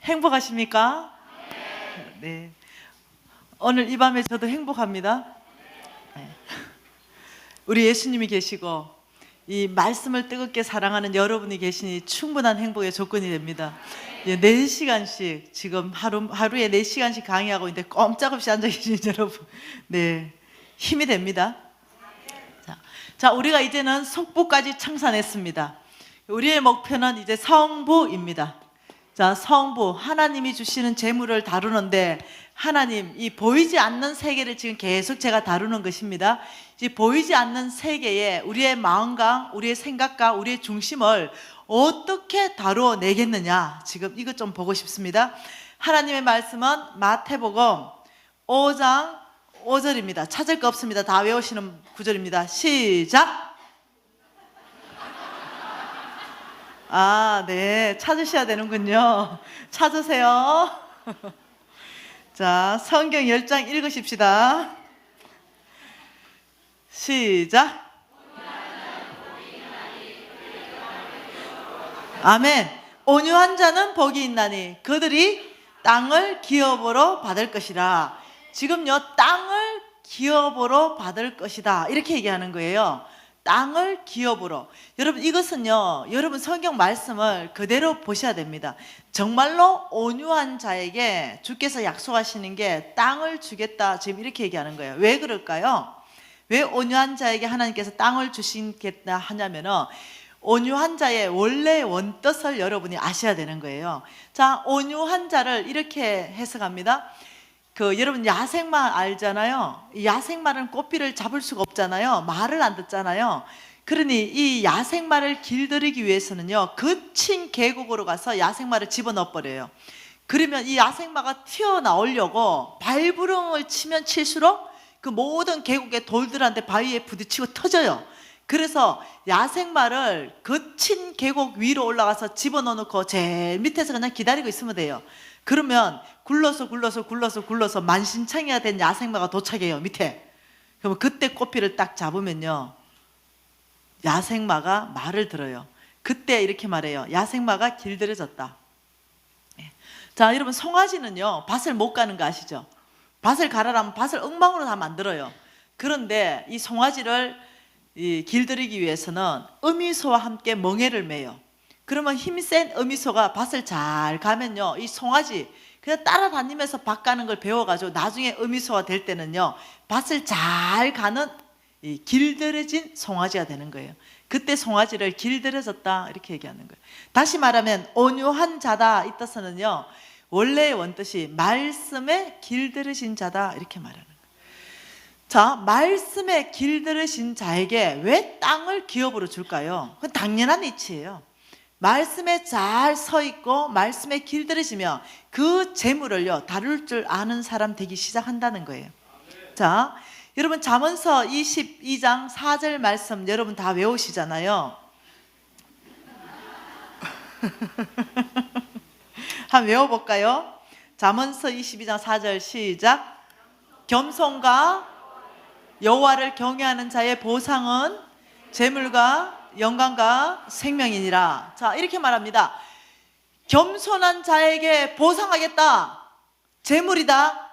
행복하십니까? 네. 오늘 이 밤에 저도 행복합니다. 네. 우리 예수님이 계시고 이 말씀을 뜨겁게 사랑하는 여러분이 계시니 충분한 행복의 조건이 됩니다. 4시간씩 지금 하루에 4시간씩 강의하고 있는데 꼼짝없이 앉아 계신 여러분, 네, 힘이 됩니다. 자, 우리가 이제는 속부까지 청산했습니다. 우리의 목표는 이제 성부입니다. 자, 성부, 하나님이 주시는 재물을 다루는데, 하나님, 이 보이지 않는 세계를 지금 계속 제가 다루는 것입니다. 이 보이지 않는 세계에 우리의 마음과 우리의 생각과 우리의 중심을 어떻게 다루어 내겠느냐, 지금 이것 좀 보고 싶습니다. 하나님의 말씀은 마태복음 5장 5절입니다. 찾을 거 없습니다. 다 외우시는 구절입니다. 시작! 아, 네, 찾으셔야 되는군요. 찾으세요. 자, 성경 10장 읽으십시다. 시작. 아멘. 온유한 자는 복이 있나니 그들이 땅을 기업으로 받을 것이라. 지금요, 땅을 기업으로 받을 것이다, 이렇게 얘기하는 거예요. 땅을 기업으로. 여러분, 이것은요, 여러분 성경 말씀을 그대로 보셔야 됩니다. 정말로 온유한 자에게 주께서 약속하시는 게 땅을 주겠다, 지금 이렇게 얘기하는 거예요. 왜 그럴까요? 왜 온유한 자에게 하나님께서 땅을 주시겠다 하냐면은, 온유한 자의 원래 원뜻을 여러분이 아셔야 되는 거예요. 자, 온유한 자를 이렇게 해석합니다. 여러분 야생마 알잖아요. 야생마는 꽃피를 잡을 수가 없잖아요. 말을 안 듣잖아요. 그러니 이 야생마를 길들이기 위해서는요, 거친 계곡으로 가서 야생마를 집어넣어 버려요. 그러면 이 야생마가 튀어나오려고 발부릉을 치면 칠수록 그 모든 계곡의 돌들한테 바위에 부딪히고 터져요. 그래서 야생마를 거친 계곡 위로 올라가서 집어넣어놓고 제일 밑에서 그냥 기다리고 있으면 돼요. 그러면 굴러서 만신창이가 된 야생마가 도착해요, 밑에. 그러면 그때 꽃피를 딱 잡으면요, 야생마가 말을 들어요. 그때 이렇게 말해요. 야생마가 길들여졌다. 자, 여러분, 송아지는요, 밭을 못 가는 거 아시죠? 밭을 가라라면 밭을 엉망으로 다 만들어요. 그런데 이 송아지를 길들이기 위해서는 어미소와 함께 멍에를 매요. 그러면 힘센 어미소가 밭을 잘 가면요, 이 송아지 그냥 따라다니면서 밭 가는 걸 배워가지고 나중에 어미소가 될 때는요, 밭을 잘 가는 이 길들여진 송아지가 되는 거예요. 그때 송아지를 길들여졌다, 이렇게 얘기하는 거예요. 다시 말하면 온유한 자다, 이 뜻은요, 원래의 원뜻이 말씀에 길들여진 자다, 이렇게 말하는 거예요. 자, 말씀에 길들여진 자에게 왜 땅을 기업으로 줄까요? 그건 당연한 이치예요. 말씀에 잘 서 있고 말씀에 길들여지면 그 재물을요, 다룰 줄 아는 사람 되기 시작한다는 거예요. 자, 여러분 잠언서 22장 4절 말씀 여러분 다 외우시잖아요. 한번 외워볼까요? 잠언서 22장 4절 시작. 겸손과 여호와를 경외하는 자의 보상은 재물과 영광과 생명이니라. 자, 이렇게 말합니다. 겸손한 자에게 보상하겠다. 재물이다.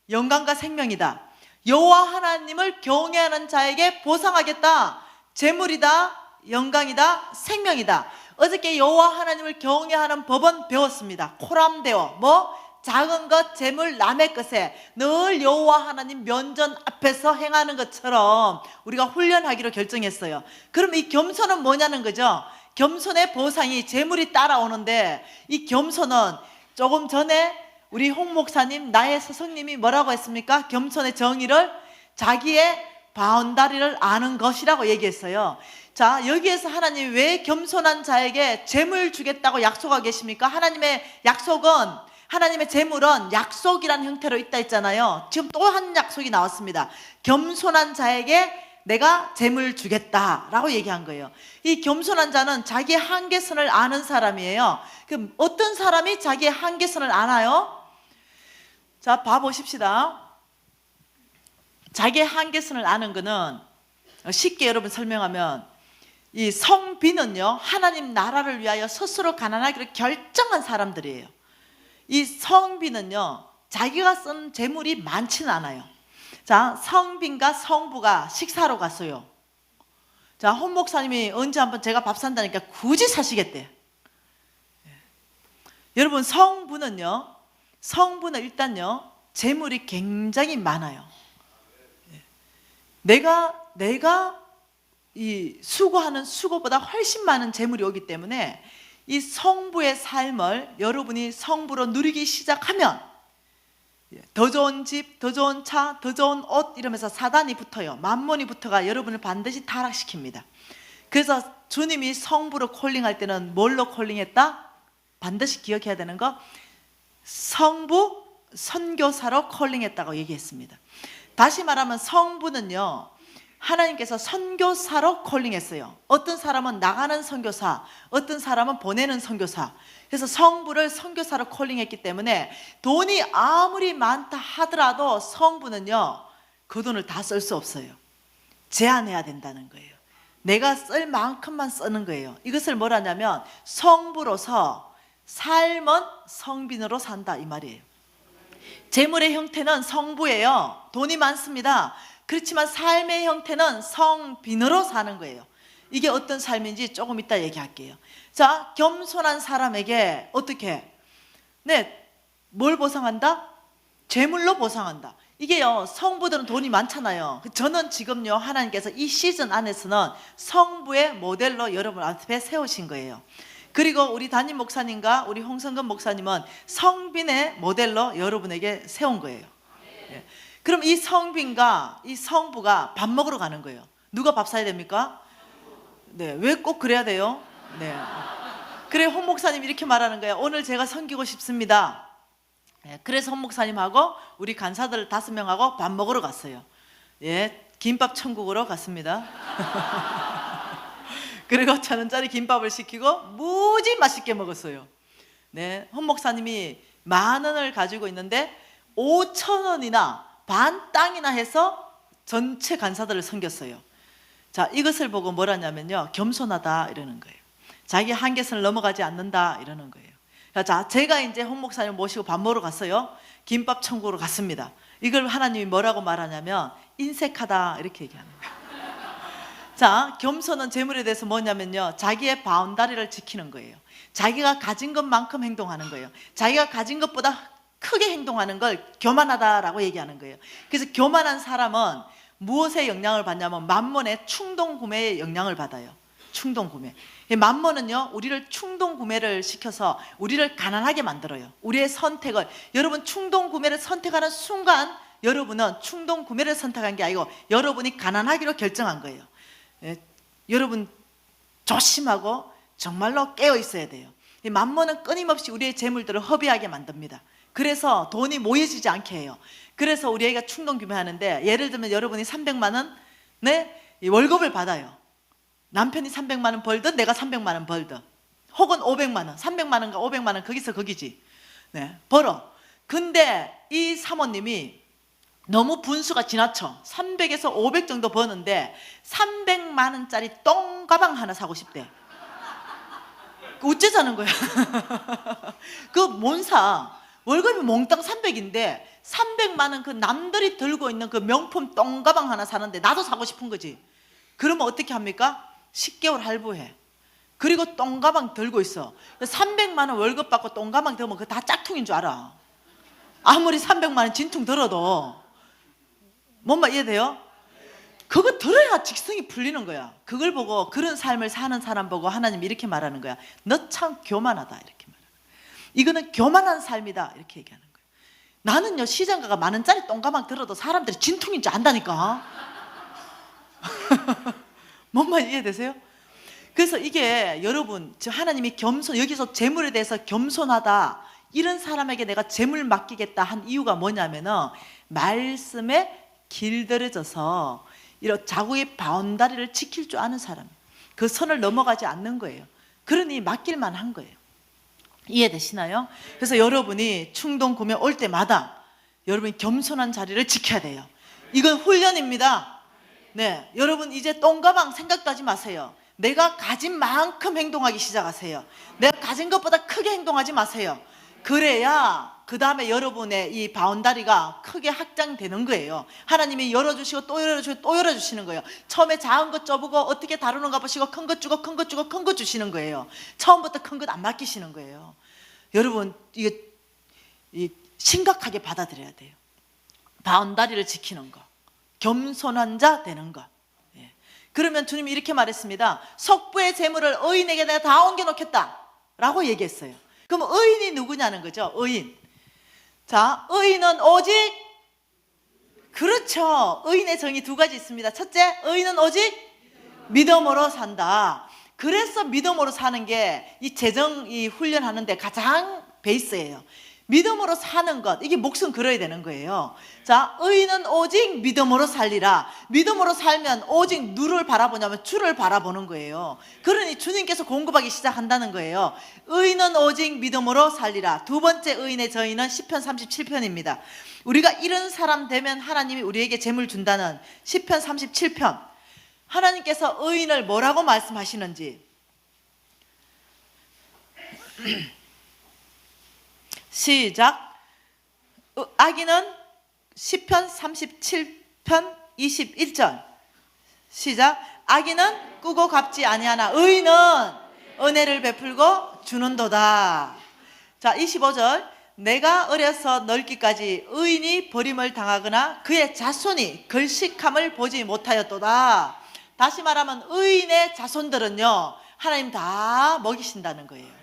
영광과 생명이다. 여호와 하나님을 경외하는 자에게 보상하겠다. 재물이다. 영광이다. 생명이다. 어저께 여호와 하나님을 경외하는 법은 배웠습니다. 코람데오, 작은 것, 재물, 남의 것에 늘 여호와 하나님 면전 앞에서 행하는 것처럼 우리가 훈련하기로 결정했어요. 그럼 이 겸손은 뭐냐는 거죠. 겸손의 보상이 재물이 따라오는데, 이 겸손은 조금 전에 우리 홍 목사님, 나의 스승님이 뭐라고 했습니까? 겸손의 정의를 자기의 바운다리를 아는 것이라고 얘기했어요. 자, 여기에서 하나님이 왜 겸손한 자에게 재물 주겠다고 약속하고 계십니까? 하나님의 약속은, 하나님의 재물은 약속이라는 형태로 있다 했잖아요. 지금 또 한 약속이 나왔습니다. 겸손한 자에게 내가 재물 주겠다라고 얘기한 거예요. 이 겸손한 자는 자기의 한계선을 아는 사람이에요. 그럼 어떤 사람이 자기의 한계선을 아나요? 자, 봐보십시다. 자기의 한계선을 아는 거는 쉽게 여러분 설명하면, 이 성비는요, 하나님 나라를 위하여 스스로 가난하기로 결정한 사람들이에요. 이 성비는요, 자기가 쓴 재물이 많지는 않아요. 자, 성빈과 성부가 식사로 갔어요. 자, 홍 목사님이 언제 한번 제가 밥 산다니까 굳이 사시겠대. 여러분, 성부는 일단요, 재물이 굉장히 많아요. 내가 이 수고하는 수고보다 훨씬 많은 재물이 오기 때문에 이 성부의 삶을 여러분이 성부로 누리기 시작하면 더 좋은 집, 더 좋은 차, 더 좋은 옷 이러면서 사단이 붙어요. 만몬이 붙어가 여러분을 반드시 타락시킵니다. 그래서 주님이 성부로 콜링할 때는 뭘로 콜링했다? 반드시 기억해야 되는 거, 성부 선교사로 콜링했다고 얘기했습니다. 다시 말하면 성부는요, 하나님께서 선교사로 콜링했어요. 어떤 사람은 나가는 선교사, 어떤 사람은 보내는 선교사. 그래서 성부를 선교사로 콜링했기 때문에 돈이 아무리 많다 하더라도 성부는요, 그 돈을 다 쓸 수 없어요. 제한해야 된다는 거예요. 내가 쓸 만큼만 쓰는 거예요. 이것을 뭐라냐면 성부로서 삶은 성빈으로 산다 이 말이에요. 재물의 형태는 성부예요. 돈이 많습니다. 그렇지만 삶의 형태는 성빈으로 사는 거예요. 이게 어떤 삶인지 조금 이따 얘기할게요. 자, 겸손한 사람에게 어떻게? 네, 뭘 보상한다? 재물로 보상한다. 이게요, 성부들은 돈이 많잖아요. 저는 지금요, 하나님께서 이 시즌 안에서는 성부의 모델로 여러분 앞에 세우신 거예요. 그리고 우리 담임 목사님과 우리 홍성근 목사님은 성빈의 모델로 여러분에게 세운 거예요. 예. 그럼 이 성빈과 이 성부가 밥 먹으러 가는 거예요. 누가 밥 사야 됩니까? 네, 왜 꼭 그래야 돼요? 네. 그래, 홍 목사님 이렇게 말하는 거예요. 오늘 제가 섬기고 싶습니다. 네, 그래서 홍 목사님하고 우리 간사들 5명하고 밥 먹으러 갔어요. 예, 김밥 천국으로 갔습니다. 그리고 1,000원짜리 김밥을 시키고 무지 맛있게 먹었어요. 네, 홍 목사님이 10,000원을 가지고 있는데 5,000원이나 반 땅이나 해서 전체 간사들을 섬겼어요. 자, 이것을 보고 뭐라냐면요, 겸손하다 이러는 거예요. 자기 한계선을 넘어가지 않는다 이러는 거예요. 자, 제가 이제 홍 목사님 모시고 밥 먹으러 갔어요. 김밥 천국으로 갔습니다. 이걸 하나님이 뭐라고 말하냐면 인색하다 이렇게 얘기하는 거예요. 자, 겸손은 재물에 대해서 뭐냐면요, 자기의 바운다리를 지키는 거예요. 자기가 가진 것만큼 행동하는 거예요. 자기가 가진 것보다 크게 행동하는 걸 교만하다라고 얘기하는 거예요. 그래서 교만한 사람은 무엇에 영향을 받냐면 만몬의 충동 구매에 영향을 받아요. 충동 구매. 만몬은요, 우리를 충동 구매를 시켜서 우리를 가난하게 만들어요. 우리의 선택을, 여러분 충동 구매를 선택하는 순간 여러분은 충동 구매를 선택한 게 아니고 여러분이 가난하기로 결정한 거예요. 예, 여러분 조심하고 정말로 깨어 있어야 돼요. 이 만몬은 끊임없이 우리의 재물들을 허비하게 만듭니다. 그래서 돈이 모여지지 않게 해요. 그래서 우리 애가 충동 구매하는데, 예를 들면 여러분이 300만 원 월급을 받아요. 남편이 300만 원 벌든 내가 300만 원 벌든, 혹은 500만 원, 300만 원과 500만 원 거기서 거기지. 네, 벌어. 근데 이 사모님이 너무 분수가 지나쳐 300에서 500 정도 버는데 300만 원짜리 똥가방 하나 사고 싶대. 어째자는 거야. 그거 뭔 사? 월급이 몽땅 300인데 300만 원 그 남들이 들고 있는 그 명품 똥가방 하나 사는데 나도 사고 싶은 거지. 그러면 어떻게 합니까? 10개월 할부해. 그리고 똥가방 들고 있어. 300만 원 월급 받고 똥가방 들면 그거 다 짝퉁인 줄 알아. 아무리 300만 원 진퉁 들어도. 뭔 말 이해돼요? 그거 들어야 직성이 풀리는 거야. 그걸 보고, 그런 삶을 사는 사람 보고 하나님이 이렇게 말하는 거야. 너 참 교만하다 이렇게 말하는 거야. 이거는 교만한 삶이다 이렇게 얘기하는 거야. 나는요, 시장 가가 10,000원짜리 똥가방 들어도 사람들이 진퉁인 줄 안다니까. 뭔 말 이해되세요? 그래서 이게 여러분, 하나님이 겸손, 여기서 재물에 대해서 겸손하다, 이런 사람에게 내가 재물 맡기겠다 한 이유가 뭐냐면은 말씀에 길들여져서 이런 자구의 바운다리를 지킬 줄 아는 사람, 그 선을 넘어가지 않는 거예요. 그러니 맡길만 한 거예요. 이해되시나요? 그래서 여러분이 충동 구매 올 때마다 여러분이 겸손한 자리를 지켜야 돼요. 이건 훈련입니다. 네, 여러분 이제 똥가방 생각도 하지 마세요. 내가 가진 만큼 행동하기 시작하세요. 내가 가진 것보다 크게 행동하지 마세요. 그래야 그 다음에 여러분의 이 바운다리가 크게 확장되는 거예요. 하나님이 열어주시고 또 열어주시고 또 열어주시는 거예요. 처음에 작은 것 줘보고 어떻게 다루는가 보시고 큰 것 주고 큰 것 주고 큰 것 주시는 거예요. 처음부터 큰 것 안 맡기시는 거예요. 여러분 이게 심각하게 받아들여야 돼요. 바운다리를 지키는 거, 겸손한 자 되는 것. 그러면 주님이 이렇게 말했습니다. 속부의 재물을 의인에게 내가 다 옮겨놓겠다 라고 얘기했어요. 그럼 의인이 누구냐는 거죠. 의인. 자, 의인은 오직, 그렇죠. 의인의 정의 두 가지 있습니다. 첫째, 의인은 오직 믿음으로 산다. 그래서 믿음으로 사는 게 이 재정 훈련하는데 가장 베이스예요. 믿음으로 사는 것, 이게 목숨 걸어야 되는 거예요. 자, 의인은 오직 믿음으로 살리라. 믿음으로 살면 오직 누를 바라보냐면 주를 바라보는 거예요. 그러니 주님께서 공급하기 시작한다는 거예요. 의인은 오직 믿음으로 살리라. 두 번째 의인의 저희는 시편 37편입니다. 우리가 이런 사람 되면 하나님이 우리에게 재물 준다는 시편 37편. 하나님께서 의인을 뭐라고 말씀하시는지 시작. 악인은 시편 37편 21절 시작. 악인은 꾸고 갚지 아니하나 의인은 은혜를 베풀고 주는도다. 자, 25절. 내가 어려서 늙기까지 의인이 버림을 당하거나 그의 자손이 걸식함을 보지 못하였도다. 다시 말하면 의인의 자손들은요 하나님 다 먹이신다는 거예요.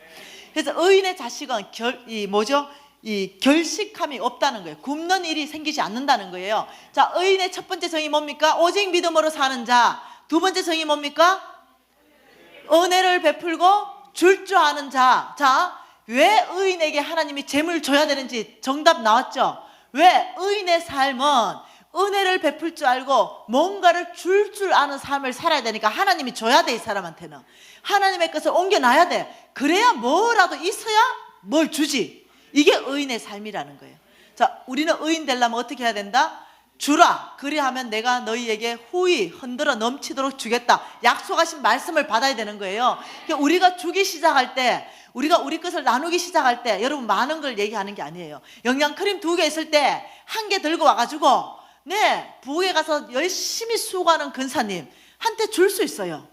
그래서 의인의 자식은 결식함이 없다는 거예요. 굶는 일이 생기지 않는다는 거예요. 자, 의인의 첫 번째 정의 뭡니까? 오직 믿음으로 사는 자. 두 번째 정의 뭡니까? 은혜를 베풀고 줄 줄 아는 자. 자, 왜 의인에게 하나님이 재물 줘야 되는지 정답 나왔죠? 왜? 의인의 삶은 은혜를 베풀 줄 알고 뭔가를 줄 아는 삶을 살아야 되니까 하나님이 줘야 돼. 이 사람한테는 하나님의 것을 옮겨놔야 돼. 그래야 뭐라도 있어야 뭘 주지. 이게 의인의 삶이라는 거예요. 자, 우리는 의인 되려면 어떻게 해야 된다? 주라. 그리하면 내가 너희에게 후히 흔들어 넘치도록 주겠다. 약속하신 말씀을 받아야 되는 거예요. 그러니까 우리가 주기 시작할 때, 우리가 우리 것을 나누기 시작할 때, 여러분 많은 걸 얘기하는 게 아니에요. 영양크림 2개 있을 때 1개 들고 와가지고 네, 부엌에 가서 열심히 수고하는 근사님 한테 줄 수 있어요.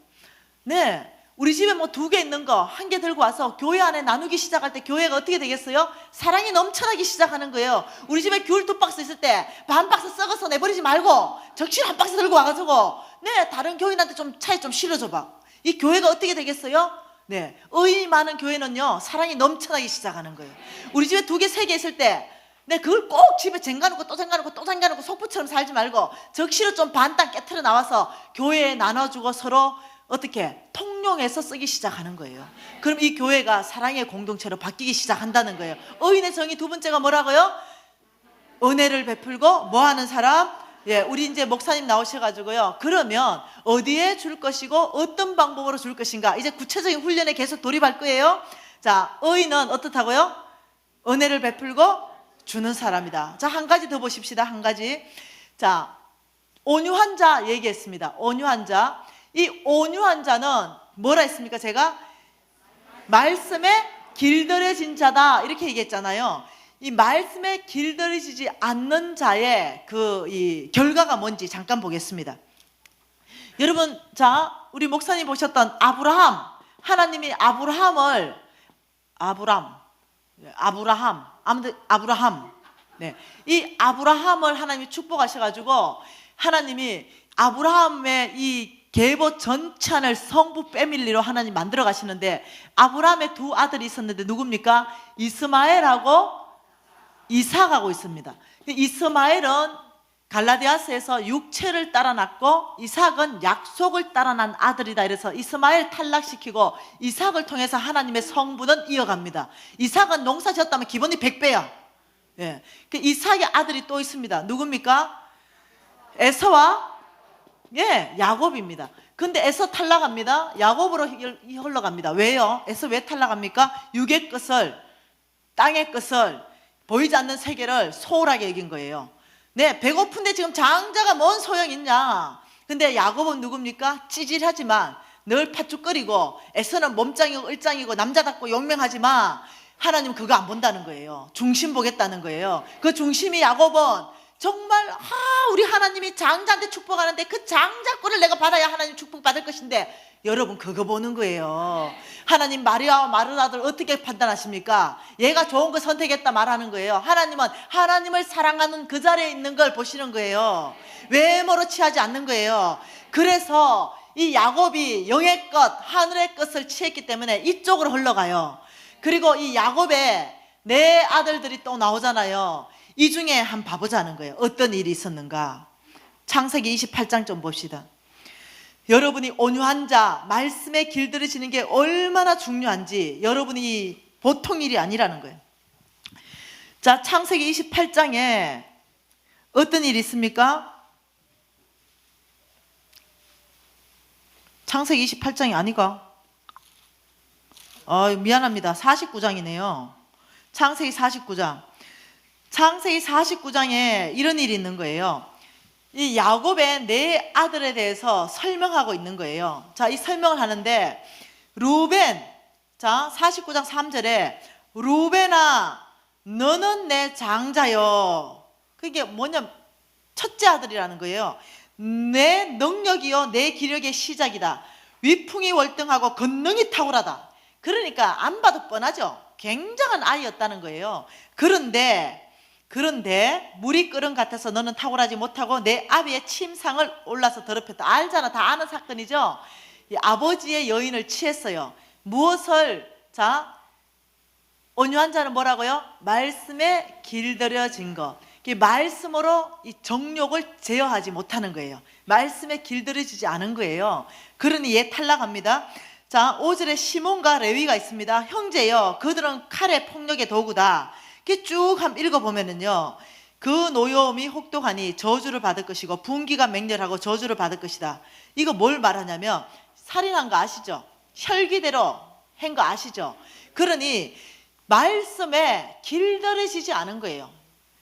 네, 우리 집에 뭐 2개 있는 거 1개 들고 와서 교회 안에 나누기 시작할 때 교회가 어떻게 되겠어요? 사랑이 넘쳐나기 시작하는 거예요. 우리 집에 귤 2박스 있을 때 반 박스 썩어서 내버리지 말고 적시로 1박스 들고 와가지고 네, 다른 교인한테 좀 차에 좀 실어줘봐. 이 교회가 어떻게 되겠어요? 네, 의인이 많은 교회는요 사랑이 넘쳐나기 시작하는 거예요. 우리 집에 2개, 3개 있을 때 네, 그걸 꼭 집에 쟁가놓고 또 쟁가놓고 또 쟁가놓고 속부처럼 살지 말고 적시로 좀 반땅 깨트려 나와서 교회에 나눠주고 서로 어떻게 통용해서 쓰기 시작하는 거예요. 그럼 이 교회가 사랑의 공동체로 바뀌기 시작한다는 거예요. 의인의 정의 두 번째가 뭐라고요? 은혜를 베풀고 뭐하는 사람? 예, 우리 이제 목사님 나오셔가지고요. 그러면 어디에 줄 것이고 어떤 방법으로 줄 것인가? 이제 구체적인 훈련에 계속 돌입할 거예요. 자, 의인은 어떻다고요? 은혜를 베풀고 주는 사람이다. 자, 한 가지 더 보십시다. 한 가지. 자, 온유한 자 얘기했습니다. 온유한 자. 이 온유한 자는 뭐라 했습니까? 제가 말씀에 길들여진 자다 이렇게 얘기했잖아요. 이 말씀에 길들여지지 않는 자의 이 결과가 뭔지 잠깐 보겠습니다. 여러분, 자, 우리 목사님 보셨던 아브라함. 하나님이 아브라함. 네. 이 아브라함을 하나님이 축복하셔가지고 하나님이 아브라함의 이 계보 전찬을 성부 패밀리로 하나님 만들어 가시는데 아브라함의 2 아들이 있었는데 누굽니까? 이스마엘하고 이삭하고 있습니다. 이스마엘은 갈라디아서에서 육체를 따라 낳고 이삭은 약속을 따라 난 아들이다. 이래서 이스마엘 탈락시키고 이삭을 통해서 하나님의 성부는 이어갑니다. 이삭은 농사 지었다면 기본이 100배야. 예. 그 이삭의 아들이 또 있습니다. 누굽니까? 에서와 야곱입니다. 근데 에서 탈락합니다. 야곱으로 흘러갑니다. 왜요? 에서 왜 탈락합니까? 육의 것을, 땅의 것을, 보이지 않는 세계를 소홀하게 여긴 거예요. 네, 배고픈데 지금 장자가 뭔 소용 있냐? 근데 야곱은 누굽니까? 찌질하지만 늘 팥죽거리고 에서는 몸짱이고 을짱이고 남자답고 용맹하지만 하나님 그거 안 본다는 거예요. 중심 보겠다는 거예요. 그 중심이 야곱은 정말 우리 하나님이 장자한테 축복하는데 그 장자권을 내가 받아야 하나님 축복받을 것인데, 여러분 그거 보는 거예요. 하나님 마리아와 마르다를 어떻게 판단하십니까? 얘가 좋은 거 선택했다 말하는 거예요. 하나님은 하나님을 사랑하는 그 자리에 있는 걸 보시는 거예요. 외모로 취하지 않는 거예요. 그래서 이 야곱이 영의 것, 하늘의 것을 취했기 때문에 이쪽으로 흘러가요. 그리고 이 야곱의 네 아들들이 또 나오잖아요. 이 중에 한번 봐보자는 거예요. 어떤 일이 있었는가. 창세기 28장 좀 봅시다. 여러분이 온유한 자, 말씀에 길들여지는 게 얼마나 중요한지 여러분이 보통 일이 아니라는 거예요. 자, 창세기 28장에 어떤 일이 있습니까? 창세기 28장이 아니가? 미안합니다. 49장이네요. 창세기 49장. 창세기 49장에 이런 일이 있는 거예요. 이 야곱의 네 아들에 대해서 설명하고 있는 거예요. 자, 이 설명을 하는데 루벤, 자 49장 3절에 루벤아 너는 내 장자요. 그게 뭐냐, 첫째 아들이라는 거예요. 내 능력이요 내 기력의 시작이다. 위풍이 월등하고 권능이 탁월하다. 그러니까 안 봐도 뻔하죠. 굉장한 아이였다는 거예요. 그런데 물이 끓은 같아서 너는 탁월하지 못하고 내 아비의 침상을 올라서 더럽혔다. 알잖아. 다 아는 사건이죠. 이 아버지의 여인을 취했어요. 무엇을? 자, 온유한 자는 뭐라고요? 말씀에 길들여진 것. 말씀으로 이 정욕을 제어하지 못하는 거예요. 말씀에 길들여지지 않은 거예요. 그러니 얘 탈락합니다. 자, 5절에 시몬과 레위가 있습니다. 형제요, 그들은 칼의 폭력의 도구다. 이렇게 쭉 한번 읽어보면은요, 그 노여움이 혹독하니 저주를 받을 것이고 분기가 맹렬하고 저주를 받을 것이다. 이거 뭘 말하냐면 살인한 거 아시죠? 혈기대로 한 거 아시죠? 그러니 말씀에 길들여지지 않은 거예요.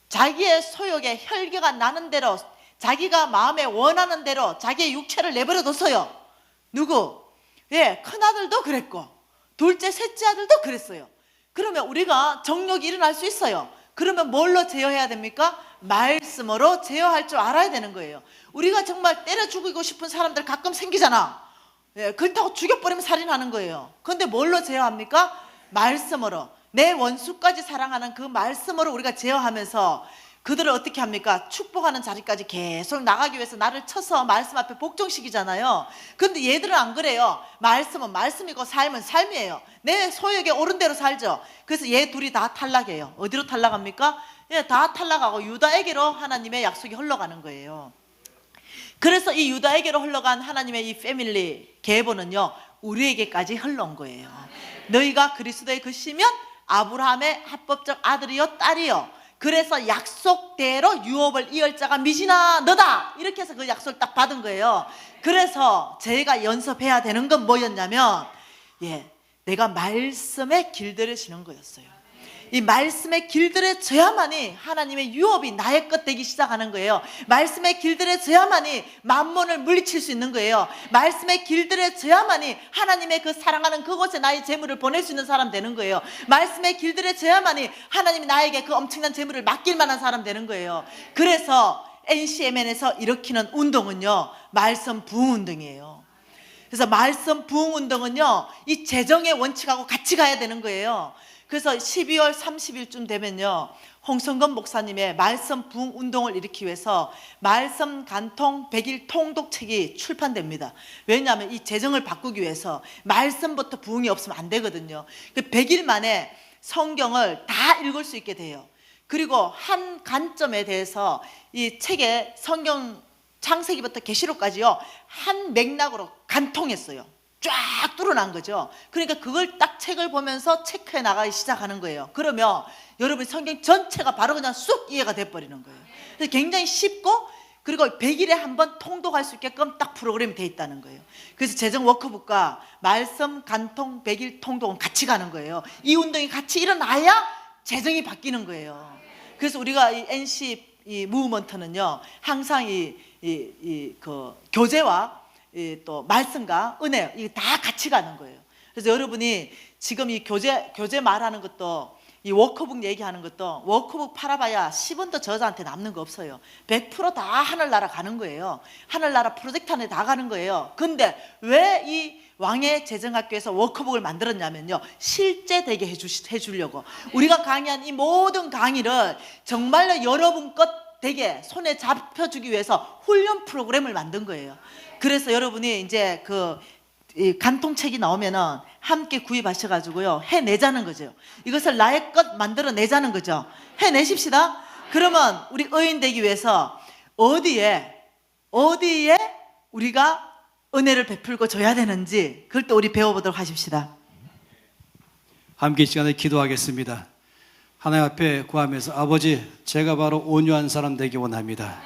자기의 소욕에 혈기가 나는 대로, 자기가 마음에 원하는 대로 자기의 육체를 내버려뒀어요. 누구? 예, 큰아들도 그랬고 둘째, 셋째 아들도 그랬어요. 그러면 우리가 정욕이 일어날 수 있어요. 그러면 뭘로 제어해야 됩니까? 말씀으로 제어할 줄 알아야 되는 거예요. 우리가 정말 때려 죽이고 싶은 사람들 가끔 생기잖아. 예, 그렇다고 죽여버리면 살인하는 거예요. 그런데 뭘로 제어합니까? 말씀으로. 내 원수까지 사랑하는 그 말씀으로 우리가 제어하면서 그들을 어떻게 합니까? 축복하는 자리까지 계속 나가기 위해서 나를 쳐서 말씀 앞에 복종시키잖아요. 그런데 얘들은 안 그래요. 말씀은 말씀이고 삶은 삶이에요. 내 소욕에 오른 대로 살죠. 그래서 얘 둘이 다 탈락해요. 어디로 탈락합니까? 예, 다 탈락하고 유다에게로 하나님의 약속이 흘러가는 거예요. 그래서 이 유다에게로 흘러간 하나님의 이 패밀리 계보는요, 우리에게까지 흘러온 거예요. 너희가 그리스도의 것이면 아브라함의 합법적 아들이요 딸이요. 그래서 약속대로 유업을 이을 자가 미지나 너다. 이렇게 해서 그 약속을 딱 받은 거예요. 그래서 제가 연습해야 되는 건 뭐였냐면, 내가 말씀에 길들여지는 거였어요. 이 말씀에 길들여져야만이 하나님의 유업이 나의 것 되기 시작하는 거예요. 말씀에 길들여져야만이 만몬을 물리칠 수 있는 거예요. 말씀에 길들여져야만이 하나님의 그 사랑하는 그곳에 나의 재물을 보낼 수 있는 사람 되는 거예요. 말씀에 길들여져야만이 하나님이 나에게 그 엄청난 재물을 맡길 만한 사람 되는 거예요. 그래서 NCMN에서 일으키는 운동은요, 말씀 부흥 운동이에요. 그래서 말씀 부흥 운동은요, 이 재정의 원칙하고 같이 가야 되는 거예요. 그래서 12월 30일쯤 되면요, 홍성건 목사님의 말씀 부흥 운동을 일으키기 위해서 말씀 간통 100일 통독책이 출판됩니다. 왜냐하면 이 재정을 바꾸기 위해서 말씀부터 부흥이 없으면 안 되거든요. 100일 만에 성경을 다 읽을 수 있게 돼요. 그리고 한 관점에 대해서 이 책에 성경 창세기부터 계시록까지요, 한 맥락으로 간통했어요. 쫙 뚫어난 거죠. 그러니까 그걸 딱 책을 보면서 체크해 나가기 시작하는 거예요. 그러면 여러분 성경 전체가 바로 그냥 쑥 이해가 돼버리는 거예요. 그래서 굉장히 쉽고, 그리고 100일에 한 번 통독할 수 있게끔 딱 프로그램이 돼 있다는 거예요. 그래서 재정 워크북과 말씀 간통 100일 통독은 같이 가는 거예요. 이 운동이 같이 일어나야 재정이 바뀌는 거예요. 그래서 우리가 이 NC 이 무브먼트는요, 항상 그 교제와 또 말씀과 은혜, 이게 다 같이 가는 거예요. 그래서 여러분이 지금 이 교재 말하는 것도, 이 워크북 얘기하는 것도, 워크북 팔아봐야 10원도 저자한테 남는 거 없어요. 100% 다 하늘나라 가는 거예요. 하늘나라 프로젝트 안에 다 가는 거예요. 근데 왜 이 왕의 재정학교에서 워크북을 만들었냐면요, 실제 되게 해주려고. 우리가 강의한 이 모든 강의를 정말로 여러분 것 되게 손에 잡혀주기 위해서 훈련 프로그램을 만든 거예요. 그래서 여러분이 이제 이 간통책이 나오면은 함께 구입하셔가지고요, 해내자는 거죠. 이것을 나의 것 만들어내자는 거죠. 해내십시다. 그러면 우리 의인 되기 위해서 어디에 우리가 은혜를 베풀고 줘야 되는지, 그걸 또 우리 배워보도록 하십시다. 함께 이 시간에 기도하겠습니다. 하나님 앞에 구하면서, 아버지, 제가 바로 온유한 사람 되기 원합니다.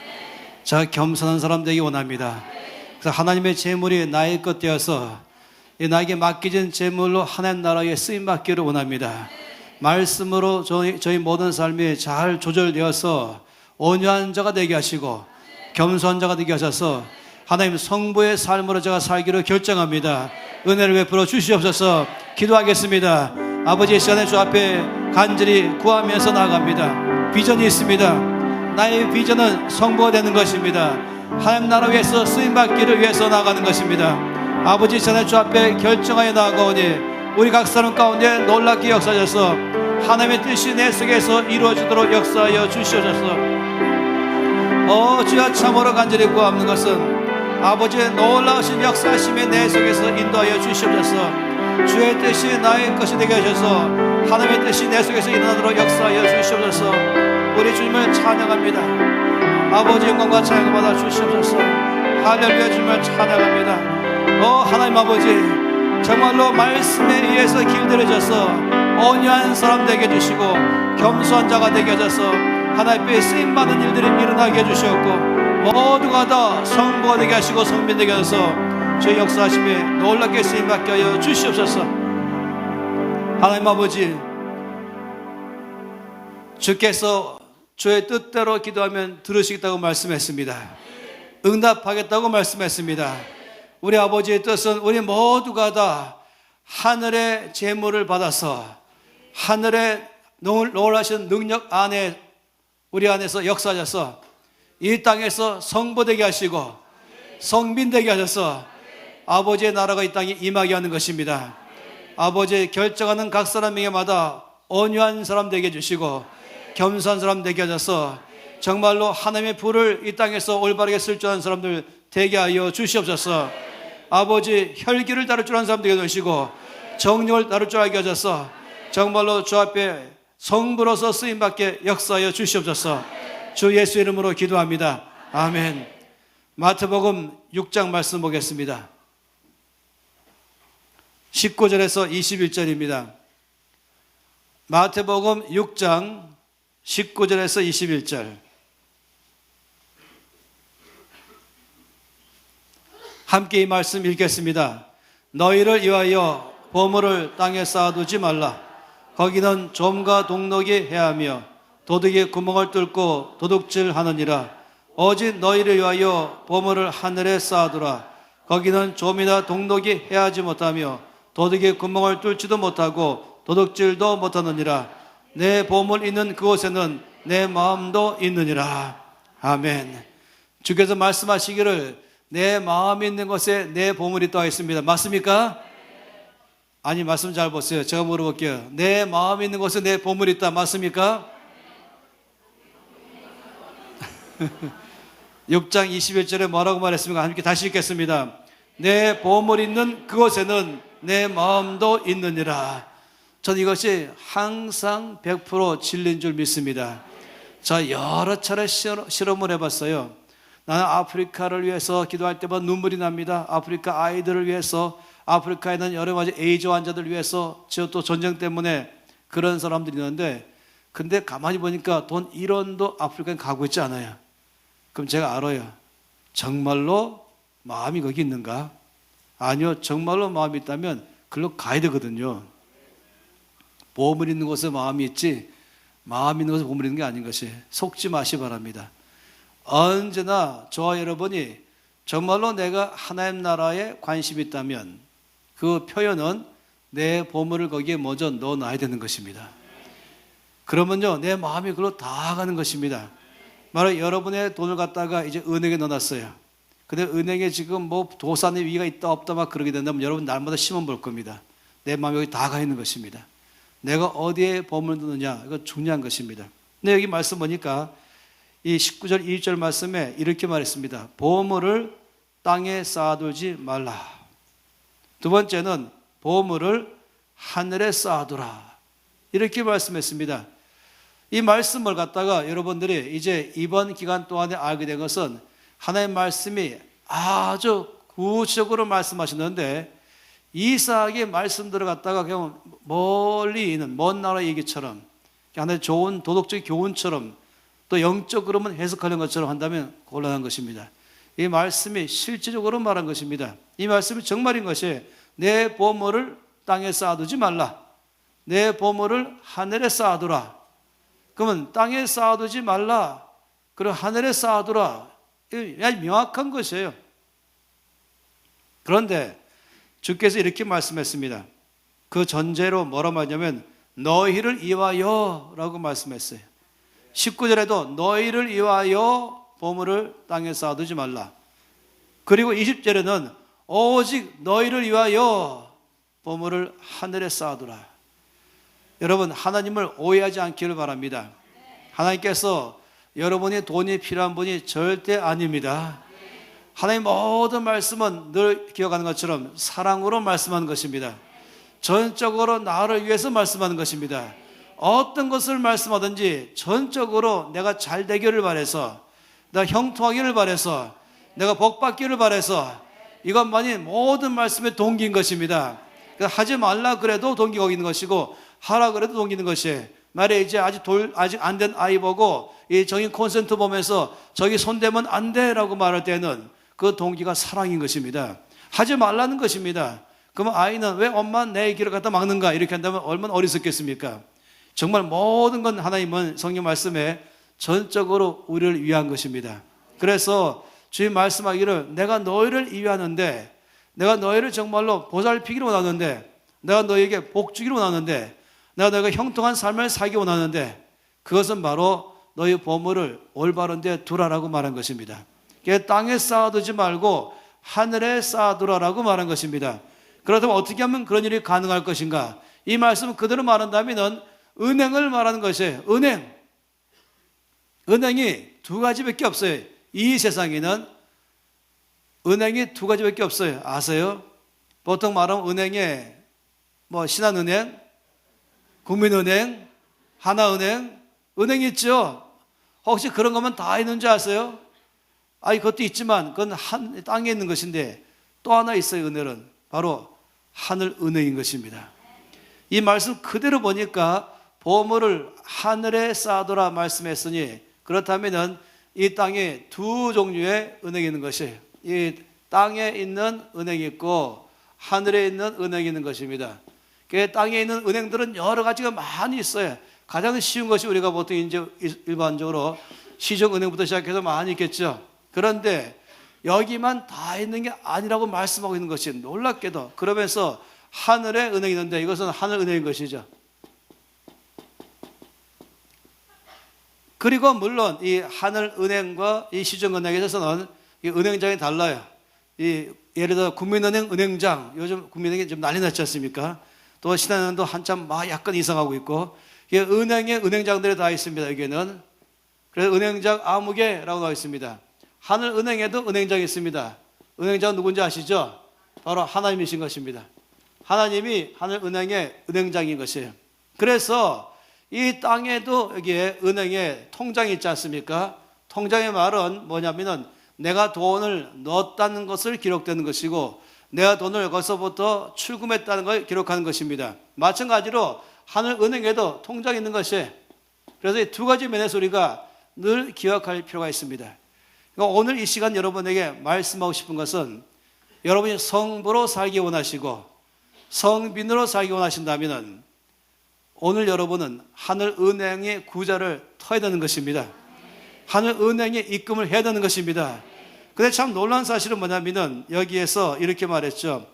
제가 겸손한 사람 되기 원합니다. 그래서 하나님의 재물이 나의 것 되어서 나에게 맡겨진 재물로 하나님 나라에 쓰임받기를 원합니다. 말씀으로 저희 모든 삶이 잘 조절되어서 온유한 자가 되게 하시고 겸손한 자가 되게 하셔서 하나님 성부의 삶으로 제가 살기를 결정합니다. 은혜를 베풀어 주시옵소서. 기도하겠습니다. 아버지, 이 시간에 주 앞에 간절히 구하면서 나아갑니다. 비전이 있습니다. 나의 비전은 성부가 되는 것입니다. 하나님 나라 위해서 쓰임받기를 위해서 나아가는 것입니다. 아버지, 이 시간에 주 앞에 결정하여 나아가오니 우리 각 사람 가운데 놀랍게 역사하셔서 하나님의 뜻이 내 속에서 이루어지도록 역사하여 주시옵소서. 주여, 참으로 간절히 구하는 것은 아버지의 놀라우신 역사하심에 내 속에서 인도하여 주시옵소서. 주의 뜻이 나의 것이 되게 하셔서 하나님의 뜻이 내 속에서 일어나도록 역사하여 주시옵소서. 우리 주님을 찬양합니다. 아버지, 영광과 찬양을 받아 주시옵소서. 할렐루야. 주님을 찬양합니다. 하나님 아버지, 정말로 말씀에 의해서 길들여져서 온유한 사람 되게 해주시고 겸손한 자가 되게 하셔서 하나님께 쓰임받는 일들이 일어나게 해주셨고, 모두가 다 성부가 되게 하시고 성민 되게 하셔서 저희 역사하심에 놀랍게 쓰임받게 하여 주시옵소서. 하나님 아버지, 주께서 주의 뜻대로 기도하면 들으시겠다고 말씀했습니다. 응답하겠다고 말씀했습니다. 우리 아버지의 뜻은 우리 모두가 다 하늘의 재물을 받아서 하늘의 놀라신 능력 안에 우리 안에서 역사하셔서 이 땅에서 성보되게 하시고 성빈되게 하셔서 아버지의 나라가 이 땅에 임하게 하는 것입니다. 아버지의 결정하는 각 사람에게마다 온유한 사람 되게 해주시고 겸손한 사람 되게 하셔서 정말로 하나님의 불을 이 땅에서 올바르게 쓸 줄 아는 사람들 되게 하여 주시옵소서. 아버지, 혈기를 다룰 줄 아는 사람 되게 해주시고 정력을 다룰 줄 알게 하셔서 정말로 주 앞에 성부로서 쓰임받게 역사하여 주시옵소서. 주 예수 이름으로 기도합니다. 아멘. 마태복음 6장 말씀 보겠습니다. 19절에서 21절입니다. 마태복음 6장 19절에서 21절. 함께 이 말씀 읽겠습니다. 너희를 위하여 보물을 땅에 쌓아두지 말라. 거기는 좀과 동록이 해하며 도둑이 구멍을 뚫고 도둑질하느니라. 오직 너희를 위하여 보물을 하늘에 쌓아두라. 거기는 좀이나 동록이 해하지 못하며 도둑이 구멍을 뚫지도 못하고 도둑질도 못하느니라. 내 보물 있는 그곳에는 내 마음도 있느니라. 아멘. 주께서 말씀하시기를 내 마음이 있는 곳에 내 보물이 있다고 했습니다. 맞습니까? 아니, 말씀 잘 보세요. 제가 물어볼게요. 내 마음이 있는 곳에 내 보물이 있다. 맞습니까? 6장 21절에 뭐라고 말했습니까? 함께 다시 읽겠습니다. 내 보물 있는 그곳에는 내 마음도 있느니라. 저는 이것이 항상 100% 진리인 줄 믿습니다. 자, 여러 차례 실험을 해봤어요. 나는 아프리카를 위해서 기도할 때마다 눈물이 납니다. 아프리카 아이들을 위해서, 아프리카에 있는 여러 가지 에이즈 환자들을 위해서, 또 전쟁 때문에 그런 사람들이 있는데, 근데 가만히 보니까 돈 1원도 아프리카에 가고 있지 않아요. 그럼 제가 알아요. 정말로 마음이 거기 있는가? 아니요, 정말로 마음이 있다면 글로 가야 되거든요. 보물 있는 곳에 마음이 있지, 마음 있는 곳에 보물 있는 게 아닌 것이, 속지 마시 바랍니다. 언제나 저와 여러분이 정말로 내가 하나님 나라에 관심이 있다면 그 표현은 내 보물을 거기에 먼저 넣어놔야 되는 것입니다. 그러면요, 내 마음이 그걸로 다 가는 것입니다. 바로 여러분의 돈을 갖다가 이제 은행에 넣어놨어요. 근데 은행에 지금 뭐 도산의 위기가 있다 없다 막 그러게 된다면 여러분 날마다 시험 볼 겁니다. 내 마음이 여기 다 가 있는 것입니다. 내가 어디에 보물을 넣느냐, 이거 중요한 것입니다. 근데 여기 말씀 보니까 이 19절 1절 말씀에 이렇게 말했습니다. 보물을 땅에 쌓아두지 말라. 두 번째는 보물을 하늘에 쌓아두라. 이렇게 말씀했습니다. 이 말씀을 갖다가 여러분들이 이제 이번 기간 동안에 알게 된 것은 하나님의 말씀이 아주 구체적으로 말씀하셨는데 이삭의 말씀들을 갖다가 그냥 멀리 있는 먼 나라 얘기처럼 하나의 좋은 도덕적 교훈처럼 또 영적으로만 해석하는 것처럼 한다면 곤란한 것입니다. 이 말씀이 실제적으로 말한 것입니다. 이 말씀이 정말인 것이 내 보물을 땅에 쌓아두지 말라. 내 보물을 하늘에 쌓아두라. 그러면 땅에 쌓아두지 말라. 그리고 하늘에 쌓아두라. 아주 명확한 것이에요. 그런데 주께서 이렇게 말씀했습니다. 그 전제로 뭐라고 말하냐면 너희를 위하여 라고 말씀했어요. 19절에도 너희를 위하여 보물을 땅에 쌓아두지 말라. 그리고 20절에는 오직 너희를 위하여 보물을 하늘에 쌓아두라. 여러분, 하나님을 오해하지 않기를 바랍니다. 하나님께서 여러분이 돈이 필요한 분이 절대 아닙니다. 하나님 모든 말씀은 늘 기억하는 것처럼 사랑으로 말씀하는 것입니다. 전적으로 나를 위해서 말씀하는 것입니다. 어떤 것을 말씀하든지 전적으로 내가 잘 되기를 바라서, 내가 형통하기를 바라서, 내가 복받기를 바라서, 이것만이 모든 말씀의 동기인 것입니다. 하지 말라 그래도 동기가 있는 것이고 하라 그래도 동기는 것이에요. 말에 이제 아직 안 된 아이 보고 이 정인 콘센트 보면서 저기 손대면 안 돼라고 말할 때는 그 동기가 사랑인 것입니다. 하지 말라는 것입니다. 그러면 아이는 왜 엄마 내 길을 갖다 막는가 이렇게 한다면 얼마나 어리석겠습니까? 정말 모든 건 하나님은 성경 말씀에 전적으로 우리를 위한 것입니다. 그래서 주님 말씀하기를 내가 너희를 위하는데, 내가 너희를 정말로 보살피기를 원하는데, 내가 너희에게 복 주기를 원하는데, 내가 너희가 형통한 삶을 살기 원하는데, 그것은 바로 너희 보물을 올바른 데 두라라고 말한 것입니다. 땅에 쌓아두지 말고 하늘에 쌓아두라라고 말한 것입니다. 그렇다면 어떻게 하면 그런 일이 가능할 것인가? 이 말씀을 그대로 말한다면 은행을 말하는 것이에요. 은행이 두 가지밖에 없어요. 이 세상에는 은행이 두 가지밖에 없어요. 아세요? 보통 말하면 은행에 뭐 신한은행, 국민은행, 하나은행, 은행 있죠? 혹시 그런 것만 다 있는 줄 아세요? 아니, 그것도 있지만 그건 땅에 있는 것인데 또 하나 있어요. 은행은 바로 하늘은행인 것입니다. 이 말씀 그대로 보니까 보물을 하늘에 쌓아두라 말씀했으니, 그렇다면 이 땅에 두 종류의 은행이 있는 것이에요. 이 땅에 있는 은행이 있고 하늘에 있는 은행이 있는 것입니다. 땅에 있는 은행들은 여러 가지가 많이 있어요. 가장 쉬운 것이 우리가 보통 이제 일반적으로 시중은행부터 시작해서 많이 있겠죠. 그런데 여기만 다 있는 게 아니라고 말씀하고 있는 것이 놀랍게도, 그러면서 하늘에 은행이 있는데 이것은 하늘은행인 것이죠. 그리고 물론 이 하늘은행과 이 시중은행에 있어서는 이 은행장이 달라요. 예를 들어 국민은행 은행장, 요즘 국민은행이 좀 난리 났지 않습니까? 또 신한은행도 한참 약간 이상하고 있고, 은행에 은행장들이 다 있습니다. 여기에는 그래서 은행장 아무개라고 나와 있습니다. 하늘은행에도 은행장이 있습니다. 은행장 누군지 아시죠? 바로 하나님이신 것입니다. 하나님이 하늘은행의 은행장인 것이에요. 그래서 이 땅에도 여기에 은행에 통장이 있지 않습니까? 통장의 말은 뭐냐면은 내가 돈을 넣었다는 것을 기록되는 것이고, 내가 돈을 거기서부터 출금했다는 걸 기록하는 것입니다. 마찬가지로 하늘은행에도 통장이 있는 것이에요. 그래서 이 두 가지 면에서 우리가 늘 기억할 필요가 있습니다. 그러니까 오늘 이 시간 여러분에게 말씀하고 싶은 것은, 여러분이 성부로 살기 원하시고 성빈으로 살기 원하신다면 오늘 여러분은 하늘은행의 구좌를 터야 되는 것입니다. 하늘은행에 입금을 해야 되는 것입니다. 근데 참 놀라운 사실은 뭐냐면은 여기에서 이렇게 말했죠.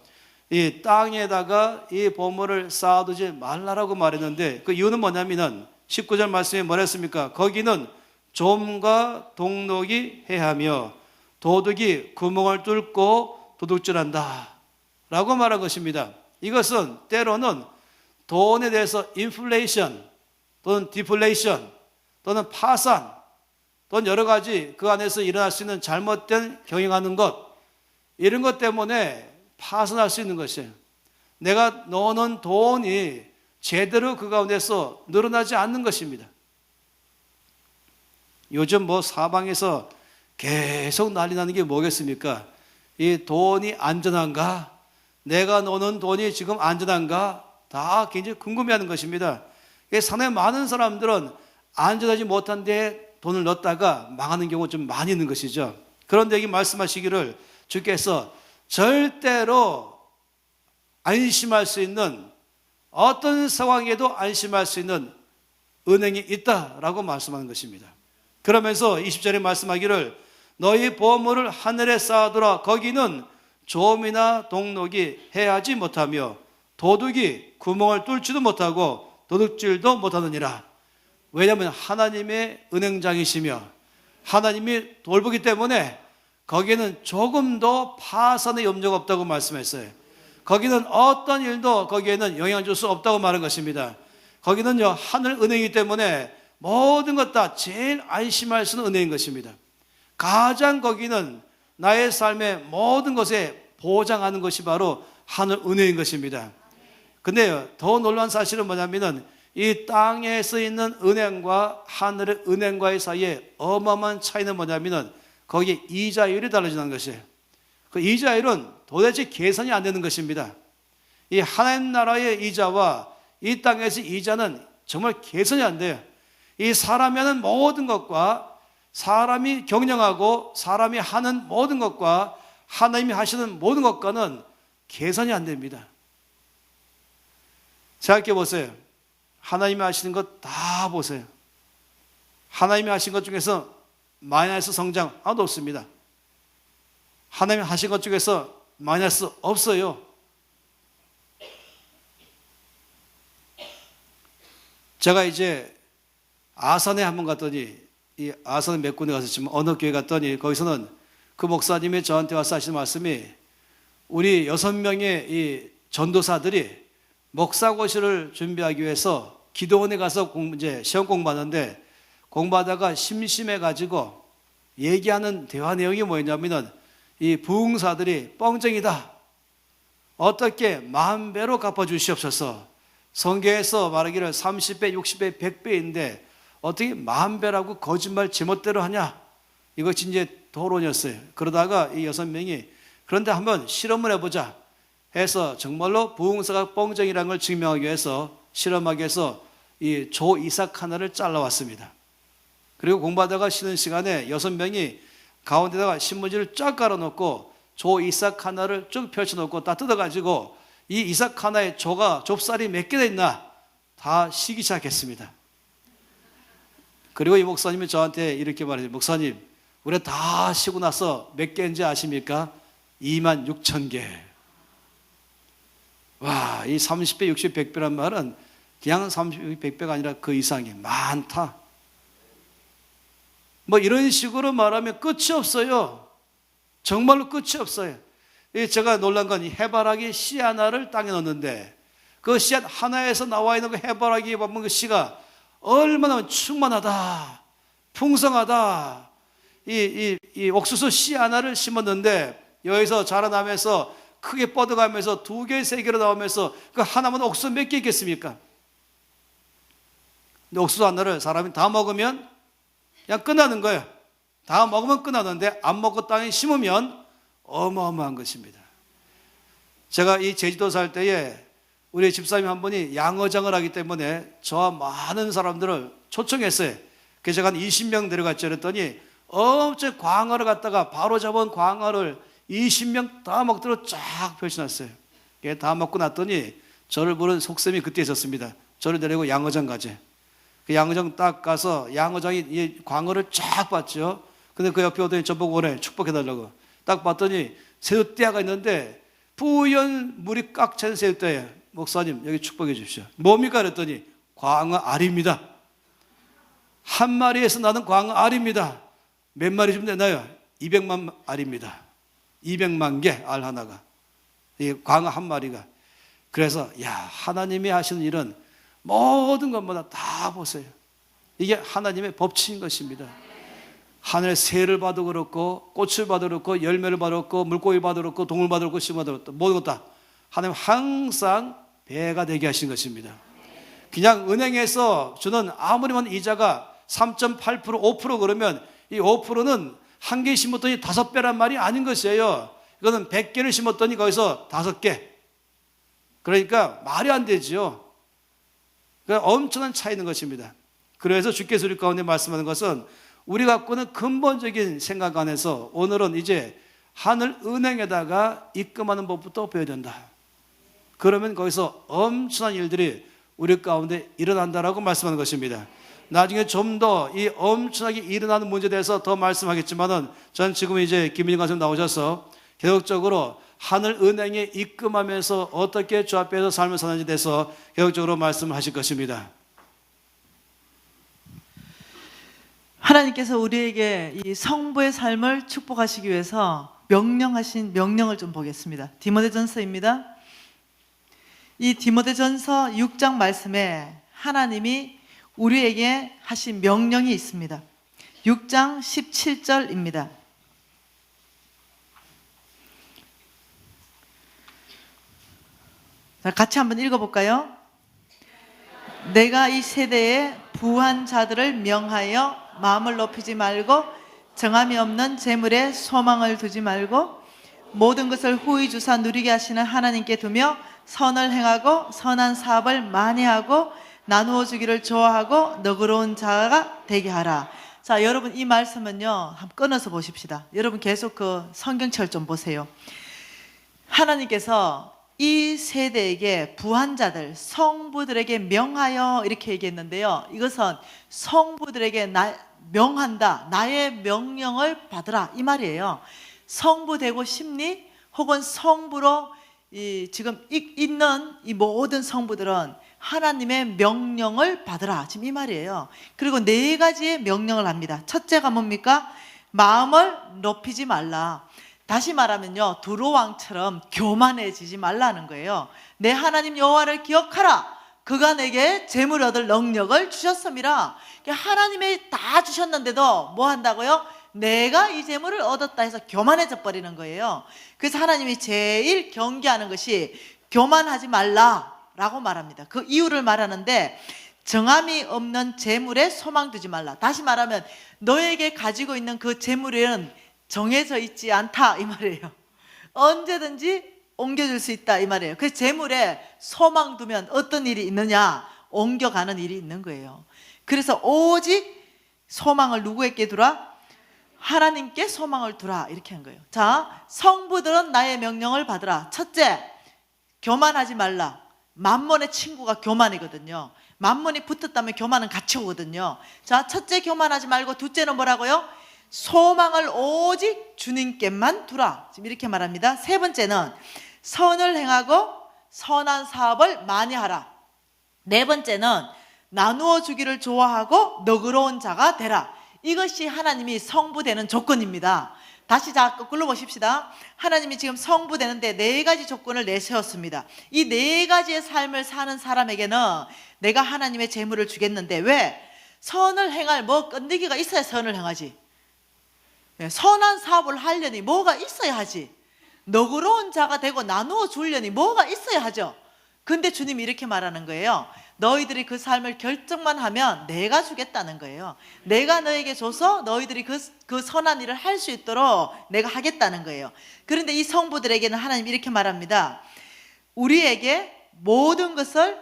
이 땅에다가 이 보물을 쌓아두지 말라라고 말했는데 그 이유는 뭐냐면은 19절 말씀에 뭐랬습니까? 거기는 좀과 동록이 해하며 도둑이 구멍을 뚫고 도둑질한다 라고 말한 것입니다. 이것은 때로는 돈에 대해서 인플레이션 또는 디플레이션 또는 파산 또는 여러 가지 그 안에서 일어날 수 있는 잘못된 경영하는 것, 이런 것 때문에 파산할 수 있는 것이에요. 내가 넣어놓은 돈이 제대로 그 가운데서 늘어나지 않는 것입니다. 요즘 뭐 사방에서 계속 난리 나는 게 뭐겠습니까? 이 돈이 안전한가? 내가 넣는 돈이 지금 안전한가? 다 굉장히 궁금해하는 것입니다. 상당히 많은 사람들은 안전하지 못한 데 돈을 넣었다가 망하는 경우가 좀 많이 있는 것이죠. 그런데 여기 말씀하시기를 주께서 절대로 안심할 수 있는, 어떤 상황에도 안심할 수 있는 은행이 있다라고 말씀하는 것입니다. 그러면서 20절에 말씀하기를 너희 보물을 하늘에 쌓아두라. 거기는 좀이나 동록이 해하지 못하며 도둑이 구멍을 뚫지도 못하고 도둑질도 못하느니라. 왜냐하면 하나님의 은행장이시며 하나님이 돌보기 때문에 거기에는 조금도 파산의 염려가 없다고 말씀했어요. 거기는 어떤 일도 거기에는 영향을 줄 수 없다고 말한 것입니다. 거기는요 하늘 은행이기 때문에 모든 것 다 제일 안심할 수 있는 은행인 것입니다. 가장 거기는 나의 삶의 모든 것에 보장하는 것이 바로 하늘 은행인 것입니다. 근데요 더 놀라운 사실은 뭐냐면은 이 땅에서 있는 은행과 하늘의 은행과의 사이에 어마어마한 차이는 뭐냐면은 거기에 이자율이 달라지는 것이에요. 그 이자율은 도대체 계산이 안 되는 것입니다. 이 하나님 나라의 이자와 이 땅에서 이자는 정말 계산이 안 돼요. 이 사람이 하는 모든 것과 사람이 경영하고 사람이 하는 모든 것과 하나님이 하시는 모든 것과는 계산이 안 됩니다. 생각해 보세요. 하나님이 하시는 것 다 보세요. 하나님이 하신 것 중에서 마이너스 성장 하나도 없습니다. 하나님이 하신 것 중에서 마이너스 없어요. 제가 이제 아산에 한번 갔더니, 이 아산 몇 군데 갔었지만 어느 교회 갔더니 거기서는 그 목사님이 저한테 와서 하시는 말씀이 우리 6명의 이 전도사들이 목사고시를 준비하기 위해서 기도원에 가서 이제 시험 공부하는데 공부하다가 심심해가지고 얘기하는 대화 내용이 뭐였냐면은 이 부흥사들이 뻥쟁이다. 어떻게 10,000배로 갚아주시옵소서. 성경에서 말하기를 30배, 60배, 100배인데 어떻게 10,000배라고 거짓말 제멋대로 하냐. 이것이 이제 토론이었어요. 그러다가 이 6명이 그런데 한번 실험을 해보자 해서 정말로 부흥사가 뻥쟁이라는 걸 증명하기 위해서 실험하기 위해서 이 조 이삭 하나를 잘라왔습니다. 그리고 공부하다가 쉬는 시간에 6명이 가운데다가 신문지를 쫙 깔아놓고 조 이삭 하나를 쭉 펼쳐놓고 다 뜯어가지고 이 이삭 하나의 좁쌀이 몇 개나 있나 다 쉬기 시작했습니다. 그리고 이 목사님이 저한테 이렇게 말해요. 목사님, 우리 다 쉬고 나서 몇 개인지 아십니까? 26,000개. 와, 이 30배, 60배, 100배란 말은 그냥 30배, 100배가 아니라 그 이상이 많다. 뭐 이런 식으로 말하면 끝이 없어요. 정말로 끝이 없어요. 제가 놀란 건 이 해바라기 씨 하나를 땅에 넣었는데 그 씨앗 하나에서 나와 있는 그 해바라기 보면 그 씨가 얼마나 충만하다, 풍성하다. 이 옥수수 씨 하나를 심었는데 여기서 자라나면서 크게 뻗어가면서 2개, 3개로 나오면서 그 하나만 옥수수 몇 개 있겠습니까? 근데 옥수수 하나를 사람이 다 먹으면 그냥 끝나는 거예요. 다 먹으면 끝나는데 안 먹고 땅에 심으면 어마어마한 것입니다. 제가 이 제주도 살 때에 우리 집사님 한 분이 양어장을 하기 때문에 저와 많은 사람들을 초청했어요. 그래서 제가 한 20명 데려갔죠. 그랬더니 엄청 광어를 갖다가 바로 잡은 광어를 20명 다 먹도록 쫙 펼쳐놨어요. 다 먹고 났더니 저를 부른 속셈이 그때 있었습니다. 저를 데리고 양어장 가재. 그 양어장 딱 가서 양어장이 이 광어를 쫙 봤죠. 근데 그 옆에 오더니 저보고 오래 축복해달라고 딱 봤더니 새우띠아가 있는데 뿌연 물이 꽉 찬 새우떼에 목사님 여기 축복해 주십시오. 뭡니까? 그랬더니 광어 알입니다. 한 마리에서 나는 광어 알입니다. 몇 마리 좀 되나요? 200만 알입니다. 200만 개 알 하나가. 이 광어 한 마리가. 그래서 야, 하나님이 하시는 일은 모든 것마다 다 보세요. 이게 하나님의 법칙인 것입니다. 하늘의 새를 봐도 그렇고 꽃을 봐도 그렇고 열매를 봐도 그렇고 물고기 봐도 그렇고 동물 봐도 그렇고 씨 봐도 그렇고 모든 것 다 하나님 항상 배가 되게 하신 것입니다. 그냥 은행에서 주는 아무리만 이자가 3.8% 5% 그러면 이 5%는 한 개 심었더니 5배란 말이 아닌 것이에요. 이거는 100개를 심었더니 거기서 5개. 그러니까 말이 안 되죠. 그러니까 엄청난 차이 있는 것입니다. 그래서 주께서 우리 가운데 말씀하는 것은 우리 갖고는 근본적인 생각 안에서 오늘은 이제 하늘 은행에다가 입금하는 법부터 배워야 된다. 그러면 거기서 엄청난 일들이 우리 가운데 일어난다라고 말씀하는 것입니다. 나중에 좀 더 이 엄청나게 일어나는 문제에 대해서 더 말씀하겠지만은 전 지금 이제 김민희 강사님 나오셔서 계속적으로 하늘 은행에 입금하면서 어떻게 주 앞에서 삶을 사는지에 대해서 계속적으로 말씀하실 것입니다. 하나님께서 우리에게 이 성부의 삶을 축복하시기 위해서 명령하신 명령을 좀 보겠습니다. 디모데전서입니다. 이 디모데전서 6장 말씀에 하나님이 우리에게 하신 명령이 있습니다. 6장 17절입니다. 자, 같이 한번 읽어볼까요? 내가 이 세대에 부한 자들을 명하여 마음을 높이지 말고 정함이 없는 재물에 소망을 두지 말고 모든 것을 후히 주사 누리게 하시는 하나님께 두며 선을 행하고 선한 사업을 많이 하고 나누어 주기를 좋아하고 너그러운 자가 되게 하라. 자, 여러분 이 말씀은요 한번 끊어서 보십시다. 여러분 계속 그 성경책을 좀 보세요. 하나님께서 이 세대에게 부한 자들, 성부들에게 명하여 이렇게 얘기했는데요. 이것은 성부들에게 명한다. 나의 명령을 받으라 이 말이에요. 성부 되고 싶니? 혹은 성부로 지금 있는 이 모든 성부들은 하나님의 명령을 받으라 지금 이 말이에요. 그리고 4가지의 명령을 합니다. 첫째가 뭡니까? 마음을 높이지 말라. 다시 말하면요, 두로왕처럼 교만해지지 말라는 거예요. 내 하나님 여호와를 기억하라. 그가 내게 재물 얻을 능력을 주셨음이라. 하나님이 다 주셨는데도 뭐 한다고요? 내가 이 재물을 얻었다 해서 교만해져 버리는 거예요. 그래서 하나님이 제일 경계하는 것이 교만하지 말라라고 말합니다. 그 이유를 말하는데 정함이 없는 재물에 소망 두지 말라. 다시 말하면 너에게 가지고 있는 그 재물에는 정해져 있지 않다 이 말이에요. 언제든지 옮겨줄 수 있다 이 말이에요. 그래서 재물에 소망 두면 어떤 일이 있느냐? 옮겨가는 일이 있는 거예요. 그래서 오직 소망을 누구에게 두라? 하나님께 소망을 두라 이렇게 한 거예요. 자, 성부들은 나의 명령을 받으라. 첫째, 교만하지 말라. 만몬의 친구가 교만이거든요. 만몬이 붙었다면 교만은 같이 오거든요. 자, 첫째 교만하지 말고 둘째는 뭐라고요? 소망을 오직 주님께만 두라. 지금 이렇게 말합니다. 세 번째는 선을 행하고 선한 사업을 많이 하라. 네 번째는 나누어 주기를 좋아하고 너그러운 자가 되라. 이것이 하나님이 성부되는 조건입니다. 다시 자 거꾸로 보십시다. 하나님이 지금 성부되는데 4가지 조건을 내세웠습니다. 이 4가지의 삶을 사는 사람에게는 내가 하나님의 재물을 주겠는데 왜? 선을 행할 뭐 끈기가 있어야 선을 행하지. 선한 사업을 하려니 뭐가 있어야 하지. 너그러운 자가 되고 나누어 주려니 뭐가 있어야 하죠. 근데 주님이 이렇게 말하는 거예요. 너희들이 그 삶을 결정만 하면 내가 주겠다는 거예요. 내가 너에게 줘서 너희들이 그 선한 일을 할 수 있도록 내가 하겠다는 거예요. 그런데 이 성부들에게는 하나님이 이렇게 말합니다. 우리에게 모든 것을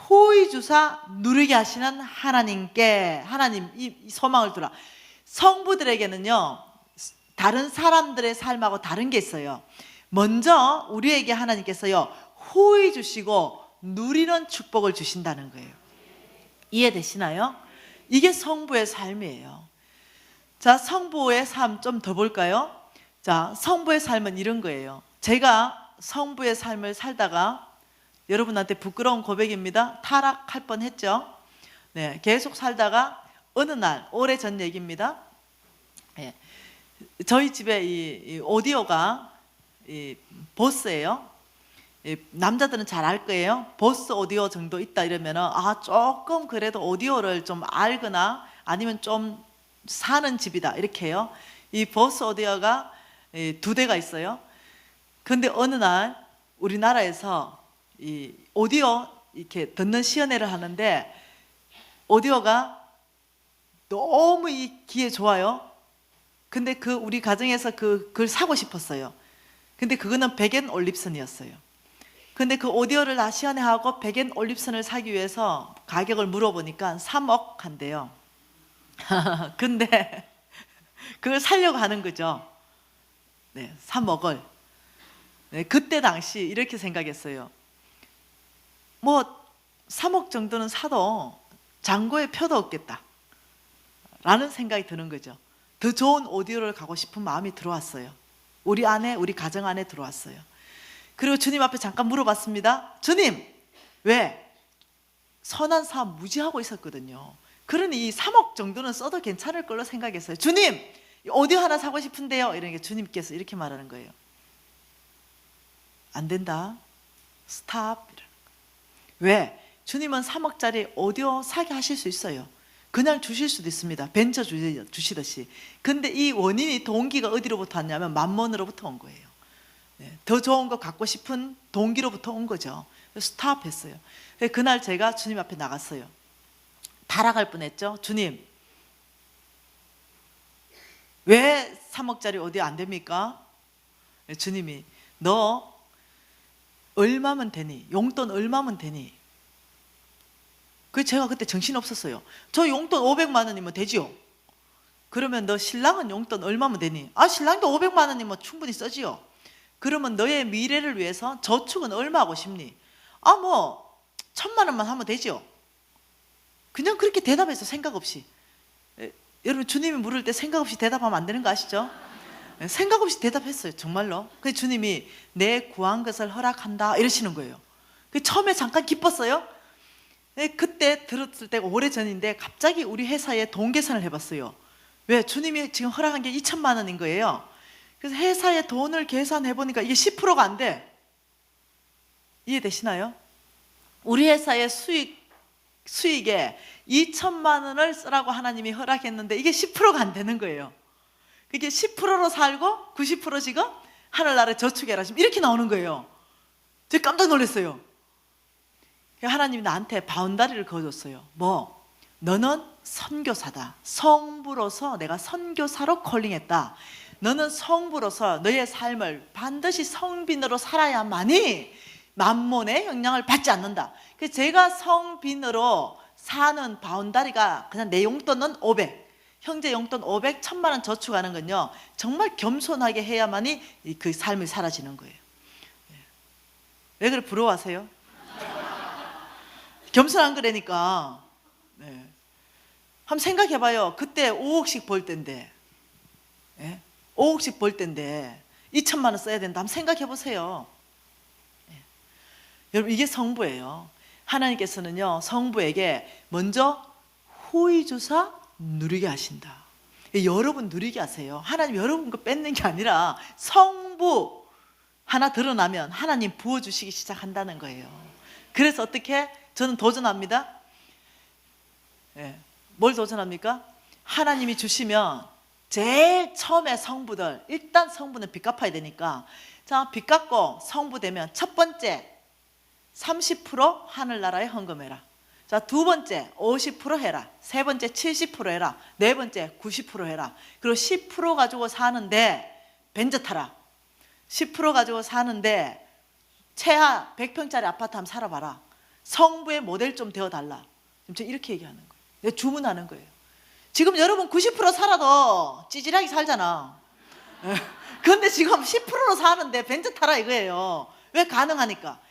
후히 주사 누리게 하시는 하나님께 하나님 이 소망을 두라. 성부들에게는요 다른 사람들의 삶하고 다른 게 있어요. 먼저 우리에게 하나님께서요 후히 주시고 누리는 축복을 주신다는 거예요. 이해되시나요? 이게 성부의 삶이에요. 자, 성부의 삶 좀 더 볼까요? 자, 성부의 삶은 이런 거예요. 제가 성부의 삶을 살다가 여러분한테 부끄러운 고백입니다. 타락할 뻔했죠. 네, 계속 살다가 어느 날 오래전 얘기입니다. 네, 저희 집에 이 오디오가 보스예요. 남자들은 잘 알 거예요. 보스 오디오 정도 있다 이러면은 조금 그래도 오디오를 좀 알거나 아니면 좀 사는 집이다 이렇게 해요. 이 보스 오디오가 2대가 있어요. 근데 어느 날 우리나라에서 이 오디오 이렇게 듣는 시연회를 하는데 오디오가 너무 이 귀에 좋아요. 근데 우리 가정에서 그걸 사고 싶었어요. 근데 그거는 백엔 올립선이었어요. 근데 그 오디오를 다 시연회하고 백엔 올립선을 사기 위해서 가격을 물어보니까 3억 한대요. 근데 그걸 사려고 하는 거죠. 네, 3억을. 네, 그때 당시 이렇게 생각했어요. 뭐 3억 정도는 사도 잔고에 표도 없겠다 라는 생각이 드는 거죠. 더 좋은 오디오를 가고 싶은 마음이 들어왔어요. 우리 가정 안에 들어왔어요. 그리고 주님 앞에 잠깐 물어봤습니다. 주님, 왜? 선한 사업 무지하고 있었거든요. 그러니 이 3억 정도는 써도 괜찮을 걸로 생각했어요. 주님, 오디오 하나 사고 싶은데요. 이러니까 주님께서 이렇게 말하는 거예요. 안 된다. 스탑. 왜? 주님은 3억짜리 오디오 사게 하실 수 있어요. 그냥 주실 수도 있습니다. 벤처 주시듯이. 근데 이 원인이 동기가 어디로부터 왔냐면 만몬으로부터 온 거예요. 네, 더 좋은 거 갖고 싶은 동기로부터 온 거죠. 스탑했어요. 그날 제가 주님 앞에 나갔어요. 타락할 뻔했죠. 주님, 왜 3억짜리 오디오 안 됩니까? 주님이 너 얼마면 되니? 용돈 얼마면 되니? 제가 그때 정신없었어요. 저 용돈 500만 원이면 되지요. 그러면 너 신랑은 용돈 얼마면 되니? 신랑도 500만 원이면 충분히 써지요. 그러면 너의 미래를 위해서 저축은 얼마 하고 싶니? 뭐 1,000만 원만 하면 되지요. 그냥 그렇게 대답해서 생각 없이. 여러분 주님이 물을 때 생각 없이 대답하면 안 되는 거 아시죠? 생각 없이 대답했어요. 정말로. 그래서 주님이 내 구한 것을 허락한다 이러시는 거예요. 처음에 잠깐 기뻤어요. 그때 들었을 때가 오래전인데 갑자기 우리 회사에 돈 계산을 해봤어요. 왜? 주님이 지금 허락한 게 2,000만 원인 거예요. 그래서 회사에 돈을 계산해보니까 이게 10%가 안 돼. 이해되시나요? 우리 회사의 수익에 2,000만 원을 쓰라고 하나님이 허락했는데 이게 10%가 안 되는 거예요. 그게 10%로 살고 90% 지금 하늘나라에 저축해라. 지금 이렇게 나오는 거예요. 제가 깜짝 놀랐어요. 하나님이 나한테 바운다리를 그어줬어요. 너는 선교사다. 성부로서 내가 선교사로 콜링했다. 너는 성부로서 너의 삶을 반드시 성빈으로 살아야만이 만몬의 영향을 받지 않는다. 그래서 제가 성빈으로 사는 바운다리가 그냥 내 용돈은 500, 형제 용돈 500, 1,000만 원 저축하는 건요 정말 겸손하게 해야만이 그 삶이 사라지는 거예요. 왜 그래 부러워하세요? 겸손한 거라니까. 네. 한번 생각해봐요. 그때 5억씩 벌 때인데, 5억씩 벌 때인데 2,000만 원 써야 된다. 한번 생각해보세요. 여러분 이게 성부예요. 하나님께서는요 성부에게 먼저 후의주사 누리게 하신다. 여러분 누리게 하세요. 하나님 여러분 거 뺏는 게 아니라 성부 하나 드러나면 하나님 부어주시기 시작한다는 거예요. 그래서 어떻게? 저는 도전합니다. 뭘 도전합니까? 하나님이 주시면 제일 처음에 성부들, 일단 성부는 빚 갚아야 되니까, 자, 빚 갚고 성부 되면 첫 번째 30% 하늘나라에 헌금해라. 자, 두 번째 50% 해라. 세 번째 70% 해라. 네 번째 90% 해라. 그리고 10% 가지고 사는데 벤저 타라. 10% 가지고 사는데 최하 100평짜리 아파트 한번 살아봐라. 성부의 모델 좀 되어달라. 지금 이렇게 얘기하는 거예요. 주문하는 거예요. 지금 여러분 90% 살아도 찌질하게 살잖아. 그런데 지금 10%로 사는데 벤츠 타라 이거예요. 왜? 가능하니까.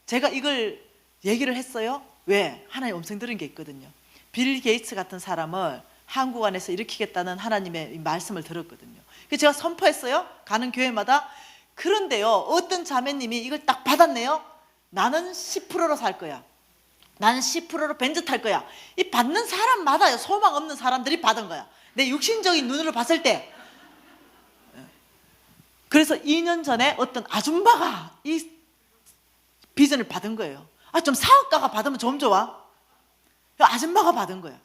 제가 이걸 얘기를 했어요. 왜? 하나님 음성 들은 게 있거든요. 빌 게이츠 같은 사람을 한국 안에서 일으키겠다는 하나님의 말씀을 들었거든요. 그래서 제가 선포했어요. 가는 교회마다 그런데요, 어떤 자매님이 이걸 딱 받았네요. 나는 10%로 살 거야. 나는 10%로 벤츠 탈 거야. 이 받는 사람마다요, 소망 없는 사람들이 받은 거야. 내 육신적인 눈으로 봤을 때. 그래서 2년 전에 어떤 아줌마가 이 비전을 받은 거예요. 아, 좀 사업가가 받으면 좀 좋아. 아줌마가 받은 거야.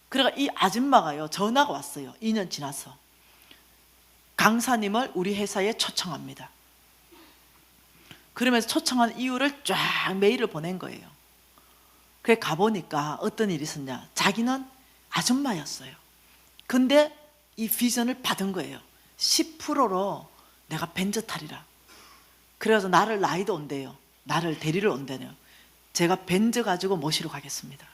그래가 이 아줌마가요, 전화가 왔어요. 2년 지나서. 강사님을 우리 회사에 초청합니다. 그러면서 초청한 이유를 쫙 메일을 보낸 거예요. 그래 가보니까 어떤 일이 있었냐. 자기는 아줌마였어요. 근데 이 비전을 받은 거예요. 10%로 내가 벤츠 타리라. 그래서 나를 라이드 온대요. 나를 데리러 온대요. 제가 벤츠 가지고 모시러 가겠습니다.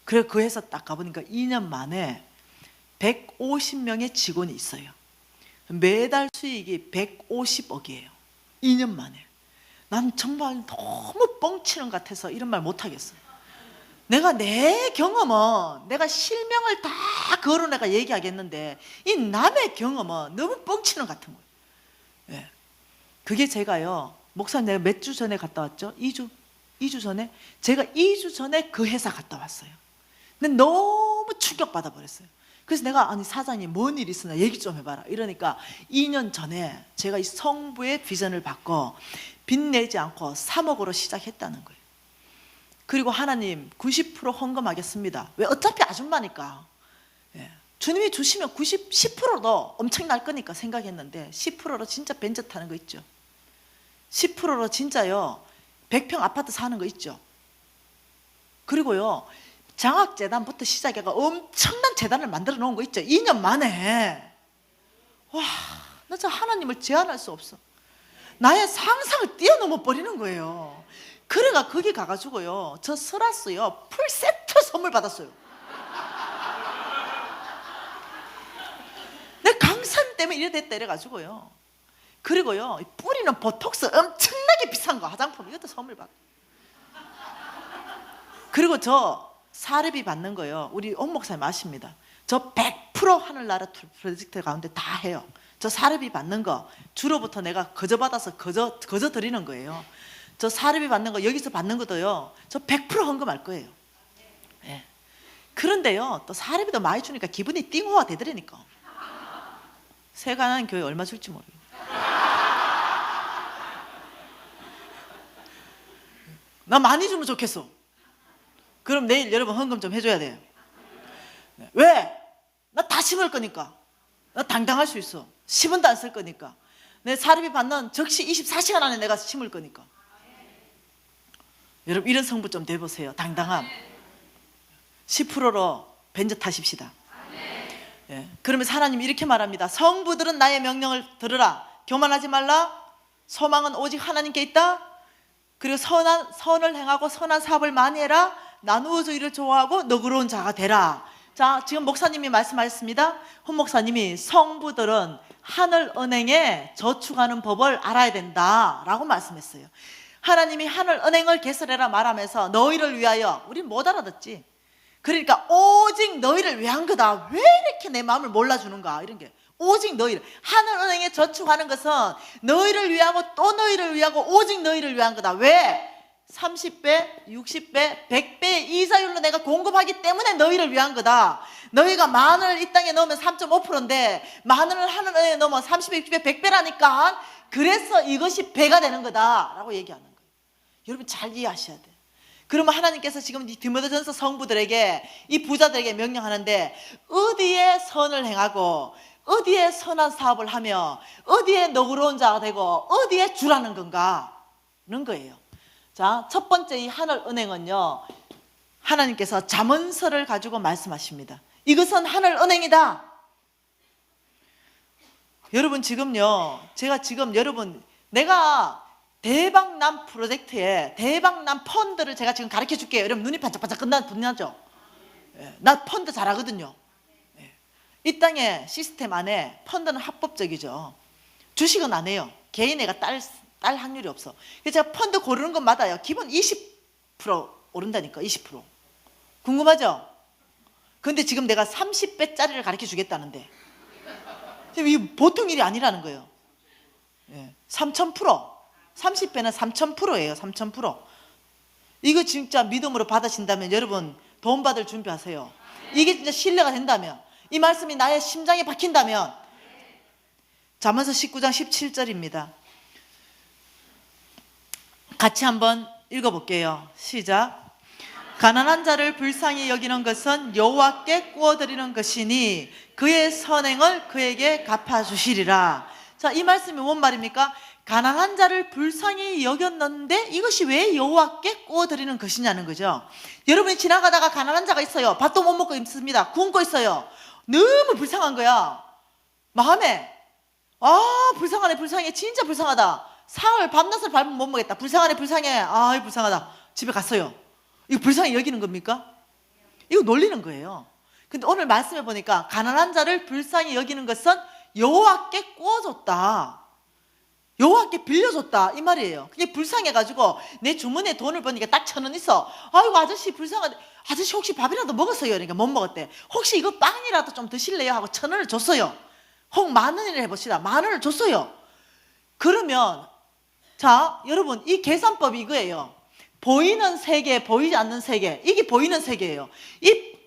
그래 그 회사 딱 가보니까 2년 만에 150명의 직원이 있어요. 매달 수익이 150억이에요. 2년 만에. 난 정말 너무 뻥치는 것 같아서 이런 말 못하겠어요. 내가 내 경험은 내가 실명을 다 걸어 내가 얘기하겠는데 이 남의 경험은 너무 뻥치는 것 같은 거예요. 예. 그게 제가요, 목사님 내가 몇 주 전에 갔다 왔죠? 2주 전에? 제가 2주 전에 그 회사 갔다 왔어요. 근데 너무 충격받아 버렸어요. 그래서 내가 아니 사장님 뭔 일 있으나 얘기 좀 해봐라. 이러니까 2년 전에 제가 이 성부의 비전을 받고 빚내지 않고 3억으로 시작했다는 거예요. 그리고 하나님 90% 헌금하겠습니다. 왜? 어차피 아줌마니까. 예. 주님이 주시면 10%도 엄청날 거니까 생각했는데 10%로 진짜 벤츠 타는 거 있죠. 10%로 진짜요 100평 아파트 사는 거 있죠. 그리고요 장학재단부터 시작해가 엄청난 재단을 만들어 놓은 거 있죠. 2년 만에. 와, 나 진짜 하나님을 제한할 수 없어. 나의 상상을 뛰어넘어 버리는 거예요. 그래가 거기 가가지고요 저 설았어요 풀세트 선물 받았어요. 내 강사님 때문에 이래 됐다 이래가지고요. 그리고요 뿌리는 보톡스 엄청나게 비싼 거 화장품 이것도 선물 받고. 그리고 저 사례비 받는 거요 우리 온 목사님 아십니다. 저 100% 하늘나라 프로젝트 가운데 다 해요. 저 사례비 받는 거 주로부터 내가 거저 받아서 거저 드리는 거예요. 저 사례비 받는 거 여기서 받는 것도요 저 100% 헌금할 거예요. 예. 그런데요 또 사례비도 많이 주니까 기분이 띵호가 되더라니까. 세가난 교회 얼마 줄지 모르겠어요. 나 많이 주면 좋겠어. 그럼 내일 여러분 헌금 좀 해줘야 돼요. 왜? 나 다 심을 거니까. 나 당당할 수 있어. 10원도 안 쓸 거니까. 내 사례비 받는 적시 24시간 안에 내가 심을 거니까. 여러분 이런 성부 좀 돼보세요. 당당함. 10%로 벤츠 타십시다. 예. 그러면서 하나님이 이렇게 말합니다. 성부들은 나의 명령을 들으라. 교만하지 말라. 소망은 오직 하나님께 있다. 그리고 선을 행하고 선한 사업을 많이 해라. 나누어져 일을 좋아하고 너그러운 자가 되라. 자, 지금 목사님이 말씀하셨습니다. 헌 목사님이 성부들은 하늘은행에 저축하는 법을 알아야 된다라고 말씀했어요. 하나님이 하늘은행을 개설해라 말하면서 너희를 위하여, 우린 못 알아듣지. 그러니까 오직 너희를 위한 거다. 왜 이렇게 내 마음을 몰라주는가 이런 게. 오직 너희를, 하늘은행에 저축하는 것은 너희를 위하고 또 너희를 위하고 오직 너희를 위한 거다. 왜? 30배, 60배, 100배의 이자율로 내가 공급하기 때문에 너희를 위한 거다. 너희가 만 원을 이 땅에 넣으면 3.5%인데 만 원을 하늘은행에 넣으면 30배, 60배, 100배라니까. 그래서 이것이 배가 되는 거다 라고 얘기하는 거예요. 여러분 잘 이해하셔야 돼요. 그러면 하나님께서 지금 이 디모데전서 성부들에게, 이 부자들에게 명령하는데 어디에 선을 행하고 어디에 선한 사업을 하며 어디에 너그러운 자가 되고 어디에 주라는 건가 는 거예요. 자, 첫 번째 이 하늘은행은요 하나님께서 잠언서를 가지고 말씀하십니다. 이것은 하늘은행이다. 여러분 지금요 제가 지금 여러분 내가 대박남 프로젝트에 대박남 펀드를 제가 지금 가르쳐 줄게요. 여러분 눈이 반짝반짝 끝나죠? 예, 나 펀드 잘하거든요. 예. 이 땅의 시스템 안에 펀드는 합법적이죠. 주식은 안 해요. 개인애가 딸 확률이 없어. 그래서 제가 펀드 고르는 것마다요 기본 20% 오른다니까. 20%. 궁금하죠? 근데 지금 내가 30배짜리를 가르쳐 주겠다는데 지금 이게 보통 일이 아니라는 거예요. 3000%. 30배는 3000%예요. 3000%. 이거 진짜 믿음으로 받으신다면 여러분 돈 받을 준비하세요. 이게 진짜 신뢰가 된다면, 이 말씀이 나의 심장에 박힌다면. 잠언서 19장 17절입니다. 같이 한번 읽어볼게요. 시작. 가난한 자를 불쌍히 여기는 것은 여호와께 구워드리는 것이니 그의 선행을 그에게 갚아주시리라. 자, 이 말씀이 뭔 말입니까? 가난한 자를 불쌍히 여겼는데 이것이 왜 여호와께 구워드리는 것이냐는 거죠. 여러분이 지나가다가 가난한 자가 있어요. 밥도 못 먹고 있습니다. 굶고 있어요. 너무 불쌍한 거야. 마음에 불쌍하네, 불쌍해, 진짜 불쌍하다. 사흘 밤낮을 밟으면 못 먹겠다. 불쌍하네, 불쌍해. 불쌍하다. 집에 갔어요. 이거 불쌍히 여기는 겁니까? 이거 놀리는 거예요. 근데 오늘 말씀해 보니까 가난한 자를 불쌍히 여기는 것은 여호와께 구워줬다, 여호와께 빌려줬다, 이 말이에요. 그게 불쌍해가지고 내 주머니에 돈을 버니까 딱 1000원 있어. 아이고 아저씨 불쌍하대. 아저씨 혹시 밥이라도 먹었어요? 그러니까 못 먹었대. 혹시 이거 빵이라도 좀 드실래요? 하고 1000원을 줬어요. 혹 10,000원이라 해봅시다. 10,000원을 줬어요. 그러면 자, 여러분 이 계산법이 이거예요. 보이는 세계, 보이지 않는 세계. 이게 보이는 세계예요.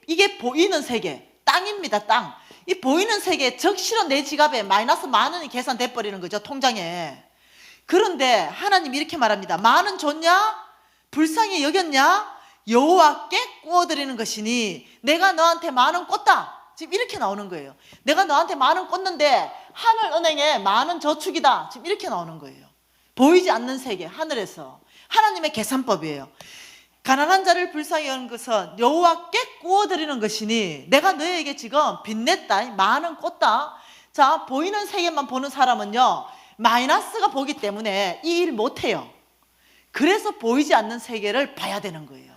이게 보이는 세계, 땅입니다. 땅. 이 보이는 세계에 적시로 내 지갑에 마이너스 10,000원이 계산돼 버리는 거죠, 통장에. 그런데 하나님이 이렇게 말합니다. 10,000원 줬냐? 불쌍히 여겼냐? 여호와께 구워드리는 것이니 내가 너한테 10,000원 꽂다. 지금 이렇게 나오는 거예요. 내가 너한테 10,000원 꽂는데 하늘은행에 10,000원 저축이다. 지금 이렇게 나오는 거예요. 보이지 않는 세계, 하늘에서. 하나님의 계산법이에요. 가난한 자를 불쌍히 여기는 것은 여호와께 구워드리는 것이니 내가 너에게 지금 빚냈다, 10,000원 꽂다. 자, 보이는 세계만 보는 사람은요 마이너스가 보기 때문에 이 일 못해요. 그래서 보이지 않는 세계를 봐야 되는 거예요.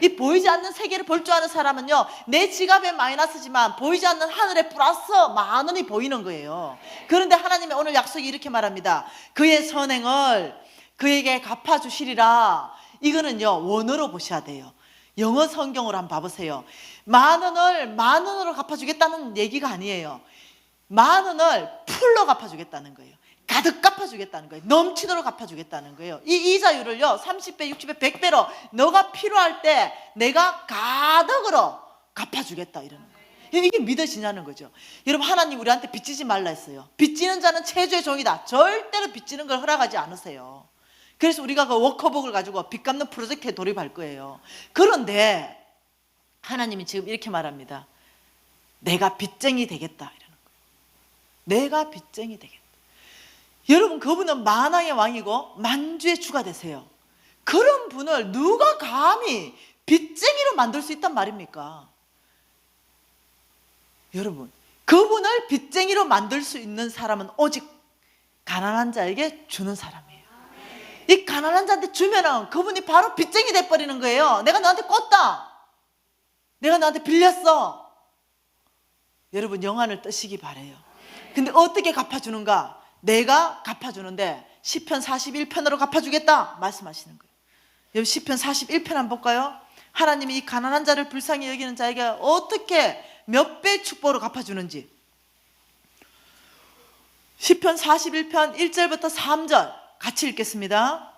이 보이지 않는 세계를 볼 줄 아는 사람은요 내 지갑에 마이너스지만 보이지 않는 하늘에 플러스 10,000원이 보이는 거예요. 그런데 하나님의 오늘 약속이 이렇게 말합니다. 그의 선행을 그에게 갚아주시리라. 이거는요 원어로 보셔야 돼요. 영어 성경으로 한번 봐보세요. 10,000원을 10,000원으로 갚아주겠다는 얘기가 아니에요. 10,000원을 풀로 갚아주겠다는 거예요. 가득 갚아주겠다는 거예요. 넘치도록 갚아주겠다는 거예요. 이 이자율을요 30배, 60배, 100배로 너가 필요할 때 내가 가득으로 갚아주겠다, 이러는 거예요. 이게 믿어지냐는 거죠. 여러분, 하나님 우리한테 빚지지 말라 했어요. 빚지는 자는 체주의 종이다. 절대로 빚지는 걸 허락하지 않으세요. 그래서 우리가 그 워커북을 가지고 빚 갚는 프로젝트에 돌입할 거예요. 그런데 하나님이 지금 이렇게 말합니다. 내가 빚쟁이 되겠다, 이러는 거예요. 내가 빚쟁이 되겠다. 여러분, 그분은 만왕의 왕이고 만주의 주가 되세요. 그런 분을 누가 감히 빚쟁이로 만들 수 있단 말입니까? 여러분, 그분을 빚쟁이로 만들 수 있는 사람은 오직 가난한 자에게 주는 사람이에요. 이 가난한 자한테 주면은 그분이 바로 빚쟁이 돼버리는 거예요. 내가 너한테 꿨다, 내가 너한테 빌렸어. 여러분, 영안을 뜨시기 바래요. 근데 어떻게 갚아주는가? 내가 갚아주는데 시편 41편으로 갚아주겠다 말씀하시는 거예요. 여러분, 시편 41편 한번 볼까요? 하나님이 이 가난한 자를 불쌍히 여기는 자에게 어떻게 몇 배 축복으로 갚아주는지. 시편 41편 1절부터 3절 같이 읽겠습니다.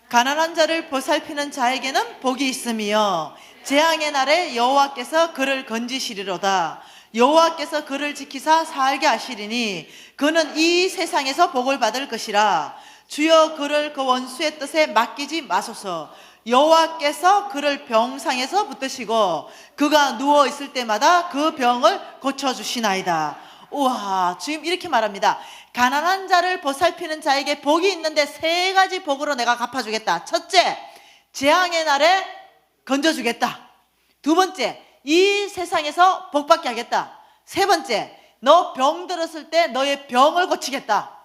가난한 자를 보살피는 자에게는 복이 있으며 재앙의 날에 여호와께서 그를 건지시리로다. 여호와께서 그를 지키사 살게 하시리니 그는 이 세상에서 복을 받을 것이라. 주여 그를 그 원수의 뜻에 맡기지 마소서. 여호와께서 그를 병상에서 붙드시고 그가 누워 있을 때마다 그 병을 고쳐주시나이다. 우와, 지금 이렇게 말합니다. 가난한 자를 보살피는 자에게 복이 있는데 3가지 복으로 내가 갚아주겠다. 첫째, 재앙의 날에 건져주겠다. 두 번째, 이 세상에서 복받게 하겠다. 세 번째, 너 병 들었을 때 너의 병을 고치겠다.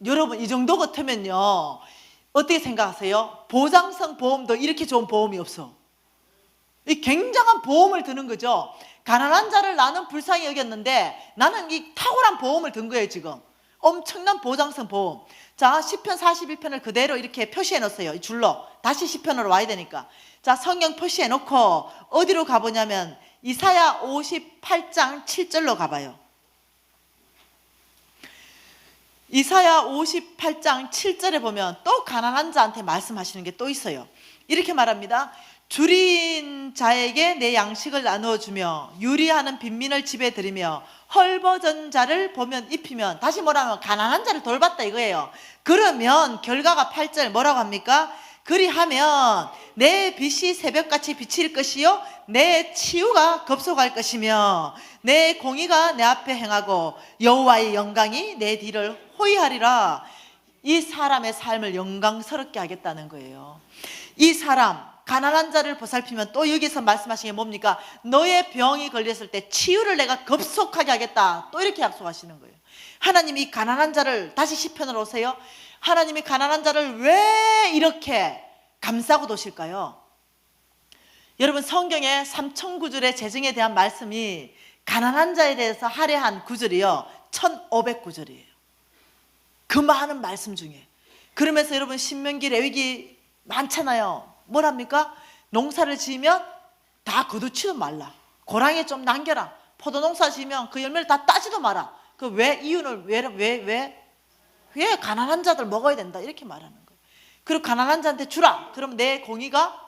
여러분, 이 정도 같으면요 어떻게 생각하세요? 보장성 보험도 이렇게 좋은 보험이 없어. 이 굉장한 보험을 드는 거죠. 가난한 자를 나는 불쌍히 여겼는데 나는 이 탁월한 보험을 든 거예요. 지금 엄청난 보장성 보험. 자, 시편 41편을 그대로 이렇게 표시해 놓았어요. 이 줄로 다시 시편으로 와야 되니까. 자, 성경 표시해 놓고 어디로 가보냐면 이사야 58장 7절로 가봐요. 이사야 58장 7절에 보면 또 가난한 자한테 말씀하시는 게 또 있어요. 이렇게 말합니다. 줄인 자에게 내 양식을 나누어 주며 유리하는 빈민을 집에 들이며 헐벗은 자를 보면 입히면, 다시 뭐라면 가난한 자를 돌봤다 이거예요. 그러면 결과가 8절 뭐라고 합니까? 그리하면 내 빛이 새벽같이 비칠 것이요 내 치유가 급속할 것이며 내 공의가 내 앞에 행하고 여호와의 영광이 내 뒤를 호위하리라. 이 사람의 삶을 영광스럽게 하겠다는 거예요. 이 사람 가난한 자를 보살피면 또 여기서 말씀하신 게 뭡니까? 너의 병이 걸렸을 때 치유를 내가 급속하게 하겠다. 또 이렇게 약속하시는 거예요. 하나님이 이 가난한 자를, 다시 시편으로 오세요. 하나님이 가난한 자를 왜 이렇게 감싸고 도실까요? 여러분, 성경의 3,000구절의 재정에 대한 말씀이 가난한 자에 대해서 할애한 구절이요 1,500구절이에요. 그 많은 말씀 중에. 그러면서 여러분, 신명기 레위기 많잖아요. 뭐랍니까? 농사를 지으면 다 거두지도 말라. 고랑에 좀 남겨라. 포도 농사 지으면 그 열매를 다 따지도 마라. 그 왜 이유는 왜 가난한 자들 먹어야 된다 이렇게 말하는 거예요. 그리고 가난한 자한테 주라. 그럼 내 공의가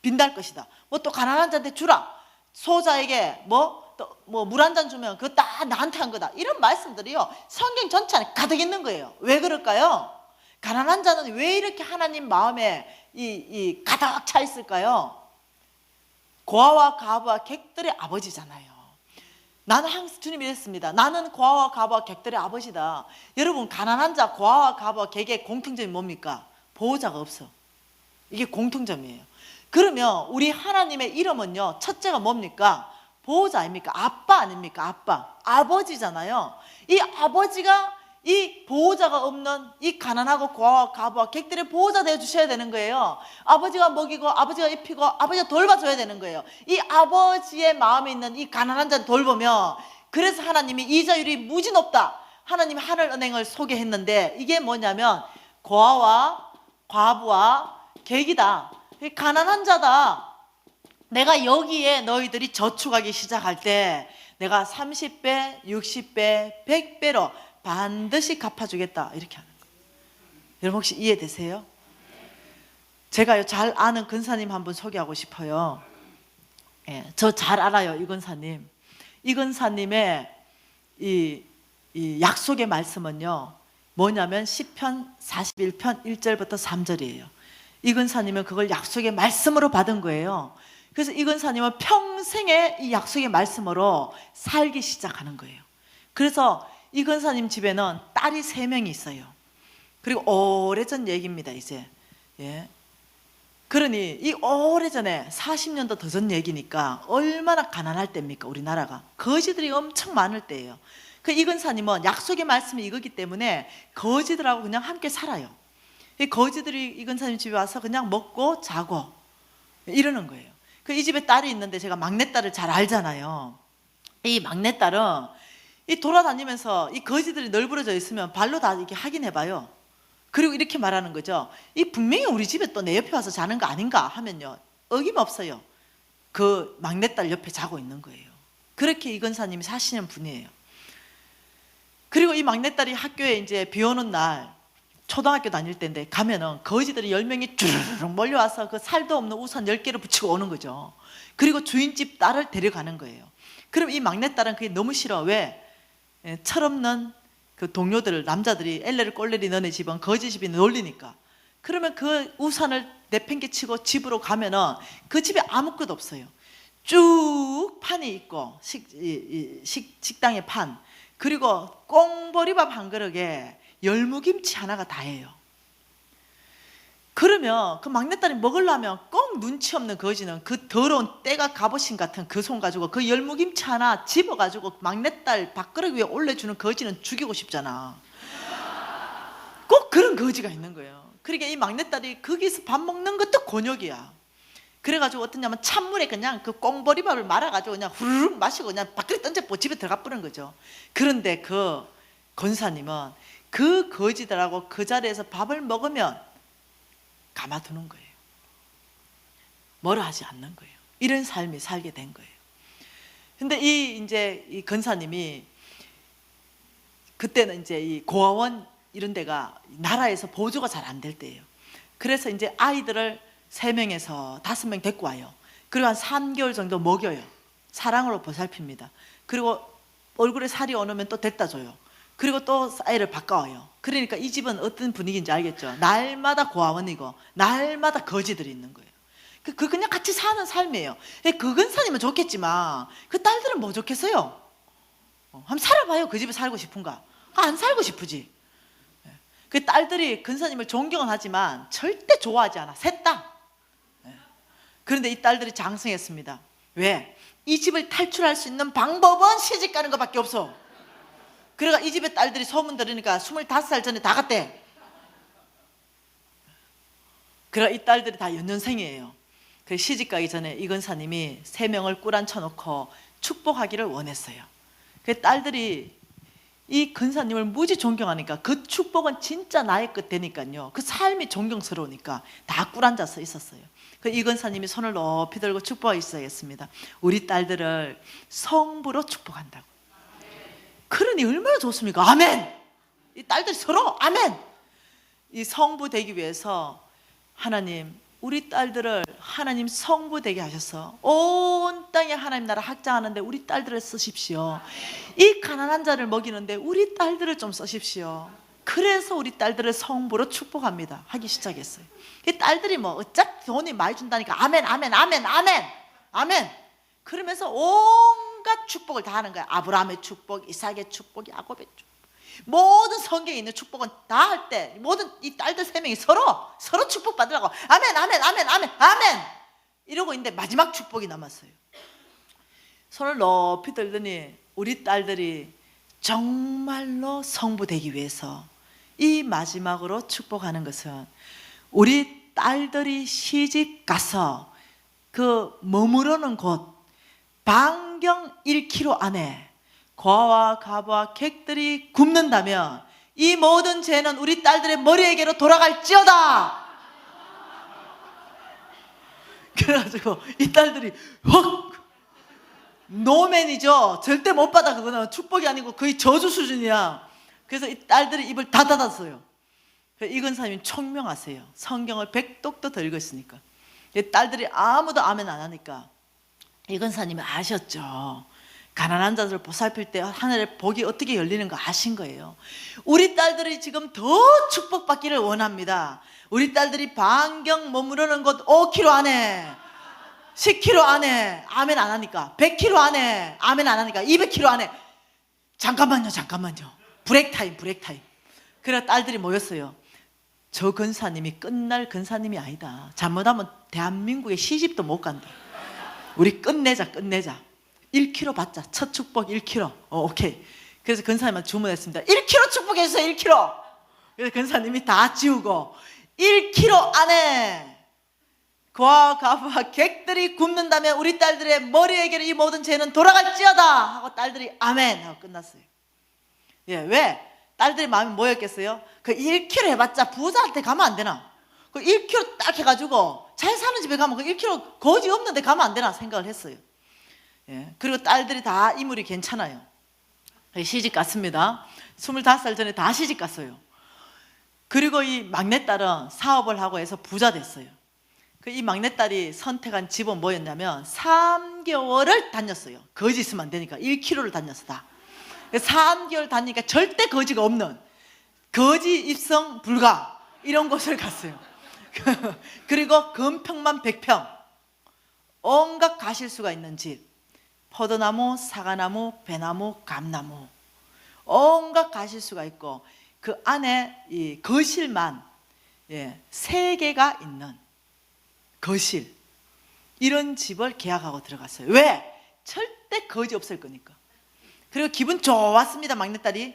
빛날 것이다. 뭐 또 가난한 자한테 주라. 소자에게 물 한 잔 주면 그거 다 나한테 한 거다. 이런 말씀들이요 성경 전체 안에 가득 있는 거예요. 왜 그럴까요? 가난한 자는 왜 이렇게 하나님 마음에 이 가득 차 있을까요? 고아와 가부와 객들의 아버지잖아요. 나는 항상 주님이 이랬습니다. 나는 고아와 가부와 객들의 아버지다. 여러분, 가난한 자, 고아와 가부와 객의 공통점이 뭡니까? 보호자가 없어. 이게 공통점이에요. 그러면 우리 하나님의 이름은요 첫째가 뭡니까? 보호자 아닙니까? 아빠 아닙니까? 아빠, 아버지잖아요. 이 아버지가 이 보호자가 없는 이 가난하고 고아와 가부와 객들의 보호자 되어 주셔야 되는 거예요. 아버지가 먹이고 아버지가 입히고 아버지가 돌봐줘야 되는 거예요. 이 아버지의 마음에 있는 이 가난한 자를 돌보며, 그래서 하나님이 이자율이 무지 높다. 하나님이 하늘 은행을 소개했는데 이게 뭐냐면 고아와 과부와 객이다. 가난한 자다. 내가 여기에 너희들이 저축하기 시작할 때 내가 30배, 60배, 100배로 반드시 갚아주겠다 이렇게 하는 거예요. 여러분 혹시 이해되세요? 제가요 잘 아는 근사님 한 분 소개하고 싶어요. 저 잘 알아요. 이 근사님. 이 근사님의 이 약속의 말씀은요 뭐냐면 시편 41편 1절부터 3절이에요. 이 근사님은 그걸 약속의 말씀으로 받은 거예요. 그래서 이 근사님은 평생에 이 약속의 말씀으로 살기 시작하는 거예요. 그래서 이 근사님 집에는 딸이 3명이 있어요. 그리고 오래전 얘기입니다 이제. 그러니 이 오래전에 40년도 더 전 얘기니까 얼마나 가난할 때입니까? 우리나라가 거지들이 엄청 많을 때예요. 그 이 근사님은 약속의 말씀이 이거기 때문에 거지들하고 그냥 함께 살아요. 이 거지들이 이 근사님 집에 와서 그냥 먹고 자고 이러는 거예요. 그 이 집에 딸이 있는데 제가 막내딸을 잘 알잖아요. 이 막내딸은 이 돌아다니면서 이 거지들이 널브러져 있으면 발로 다 이렇게 확인해 봐요. 그리고 이렇게 말하는 거죠. 이 분명히 우리 집에 또 내 옆에 와서 자는 거 아닌가 하면요 어김없어요. 그 막내딸 옆에 자고 있는 거예요. 그렇게 이 근사님이 사시는 분이에요. 그리고 이 막내딸이 학교에 이제 비 오는 날 초등학교 다닐 때인데 가면은 거지들이 10명이 주르륵 몰려와서 그 살도 없는 우산 10개를 붙이고 오는 거죠. 그리고 주인집 딸을 데려가는 거예요. 그럼 이 막내딸은 그게 너무 싫어. 왜? 철없는 그 동료들을, 남자들이 엘레를 꼴레리 너네 집은 거지 집이 놀리니까. 그러면 그 우산을 내팽개치고 집으로 가면은 그 집에 아무것도 없어요. 쭉 판이 있고 식당에 판, 그리고 꽁보리밥 한 그릇에 열무김치 하나가 다예요. 그러면 그 막내딸이 먹으려면 꼭 눈치 없는 거지는 그 더러운 때가 갑오신 같은 그 손 가지고 그 열무김치 하나 집어가지고 막내딸 밥그릇 위에 올려주는 거지는 죽이고 싶잖아. 꼭 그런 거지가 있는 거예요. 그러니까 이 막내딸이 거기서 밥 먹는 것도 곤욕이야. 그래가지고 어떠냐면 찬물에 그냥 그 꽁보리밥을 말아가지고 그냥 후루룩 마시고 그냥 밖에 던져보고 집에 들어가 버린 거죠. 그런데 그 권사님은 그 거지들하고 그 자리에서 밥을 먹으면 가마두는 거예요. 뭐라 하지 않는 거예요. 이런 삶이 살게 된 거예요. 근데 이 근사님이 그때는 이제 이 고아원 이런 데가 나라에서 보조가 잘 안 될 때예요. 그래서 이제 아이들을 3명에서 5명 데리고 와요. 그리고 한 3개월 정도 먹여요. 사랑으로 보살핍니다. 그리고 얼굴에 살이 오르면 또 데려다 줘요. 그리고 또 아이를 바꿔와요. 그러니까 이 집은 어떤 분위기인지 알겠죠? 날마다 고아원이고 날마다 거지들이 있는 거예요. 그 그냥 같이 사는 삶이에요. 그 근사님은 좋겠지만 그 딸들은 뭐 좋겠어요? 한번 살아봐요. 그 집에 살고 싶은가? 안 살고 싶으지. 그 딸들이 근사님을 존경은 하지만 절대 좋아하지 않아. 셋 다. 그런데 이 딸들이 장성했습니다. 왜? 이 집을 탈출할 수 있는 방법은 시집 가는 것밖에 없어. 그러니까 이 집의 딸들이 소문 들으니까 25살 전에 다 갔대. 그러니까 이 딸들이 다 연년생이에요. 그 시집 가기 전에 이 근사님이 3명을 꿇어앉혀놓고 축복하기를 원했어요. 그 딸들이 이 근사님을 무지 존경하니까 그 축복은 진짜 나의 끝 되니까요. 그 삶이 존경스러우니까 다 꿇어앉아서 있었어요. 그 이 근사님이 손을 높이 들고 축복하기 시작했습니다. 우리 딸들을 성부로 축복한다고. 그러니 얼마나 좋습니까? 아멘. 이 딸들 서로 아멘. 이 성부 되기 위해서 하나님, 우리 딸들을 하나님 성부 되게 하셔서 온 땅에 하나님 나라 확장하는데 우리 딸들을 쓰십시오. 이 가난한 자를 먹이는데 우리 딸들을 좀 쓰십시오. 그래서 우리 딸들을 성부로 축복합니다 하기 시작했어요. 이 딸들이 뭐 어차피 돈이 많이 준다니까 아멘 아멘 아멘 아멘 아멘 그러면서 온갖 축복을 다 하는 거야. 아브라함의 축복, 이삭의 축복, 야곱의 축복, 모든 성경에 있는 축복은 다 할 때 모든 이 딸들 3명이 서로 축복받으라고 아멘 아멘 아멘 아멘 아멘 이러고 있는데 마지막 축복이 남았어요. 손을 높이 들더니 우리 딸들이 정말로 성부되기 위해서 이 마지막으로 축복하는 것은 우리 딸들이 시집 가서 그 머무르는 곳 반경 1km 안에 고아와 가부와 객들이 굶는다면 이 모든 죄는 우리 딸들의 머리에게로 돌아갈지어다. 그래가지고 이 딸들이 확 노맨이죠. 절대 못 받아. 그거는 축복이 아니고 거의 저주 수준이야. 그래서 이 딸들이 입을 다 닫았어요. 이 근사님이 총명하세요. 성경을 100독도 더 읽었으니까. 이 딸들이 아무도 아멘 안 하니까 이 근사님이 아셨죠. 가난한 자들을 보살필 때 하늘의 복이 어떻게 열리는 거 아신 거예요. 우리 딸들이 지금 더 축복받기를 원합니다. 우리 딸들이 반경 머무르는 곳 5km 안에 10km 안에 아멘 안 하니까 100km 안에 아멘 안 하니까 200km 안에 잠깐만요 브레이크 타임 그래 딸들이 모였어요. 저 근사님이 끝날 근사님이 아니다. 잘못하면 대한민국에 시집도 못 간다. 우리 끝내자 1km 받자. 첫 축복 1km. 오케이. 그래서 근사님한테 주문했습니다. 1km 축복해주세요. 1km. 그래서 근사님이 다 지우고 1km 안에 고아와 가부와 객들이 굶는다면 우리 딸들의 머리에게로 이 모든 죄는 돌아갈지어다 하고 딸들이 아멘 하고 끝났어요. 예, 왜? 딸들이 마음이 뭐였겠어요? 그 1km 해봤자 부자한테 가면 안 되나? 그 1km 딱 해가지고 잘 사는 집에 가면 그 1km 거지 없는 데 가면 안 되나 생각을 했어요. 예, 그리고 딸들이 다 인물이 괜찮아요. 시집 갔습니다. 25살 전에 다 시집 갔어요. 그리고 이 막내딸은 사업을 하고 해서 부자 됐어요. 이 막내딸이 선택한 집은 뭐였냐면 3개월을 다녔어요. 거지 있으면 안 되니까 1km를 다녔어 다. 3개월 다니니까 절대 거지가 없는 거지 입성 불가 이런 곳을 갔어요. 그리고 건평만 100평 온갖 가실수가 있는 집, 포도나무, 사과나무, 배나무, 감나무 온갖 가실수가 있고 그 안에 이 거실만 3개가 있는 거실 이런 집을 계약하고 들어갔어요. 왜? 절대 거지 없을 거니까. 그리고 기분 좋았습니다 막내딸이.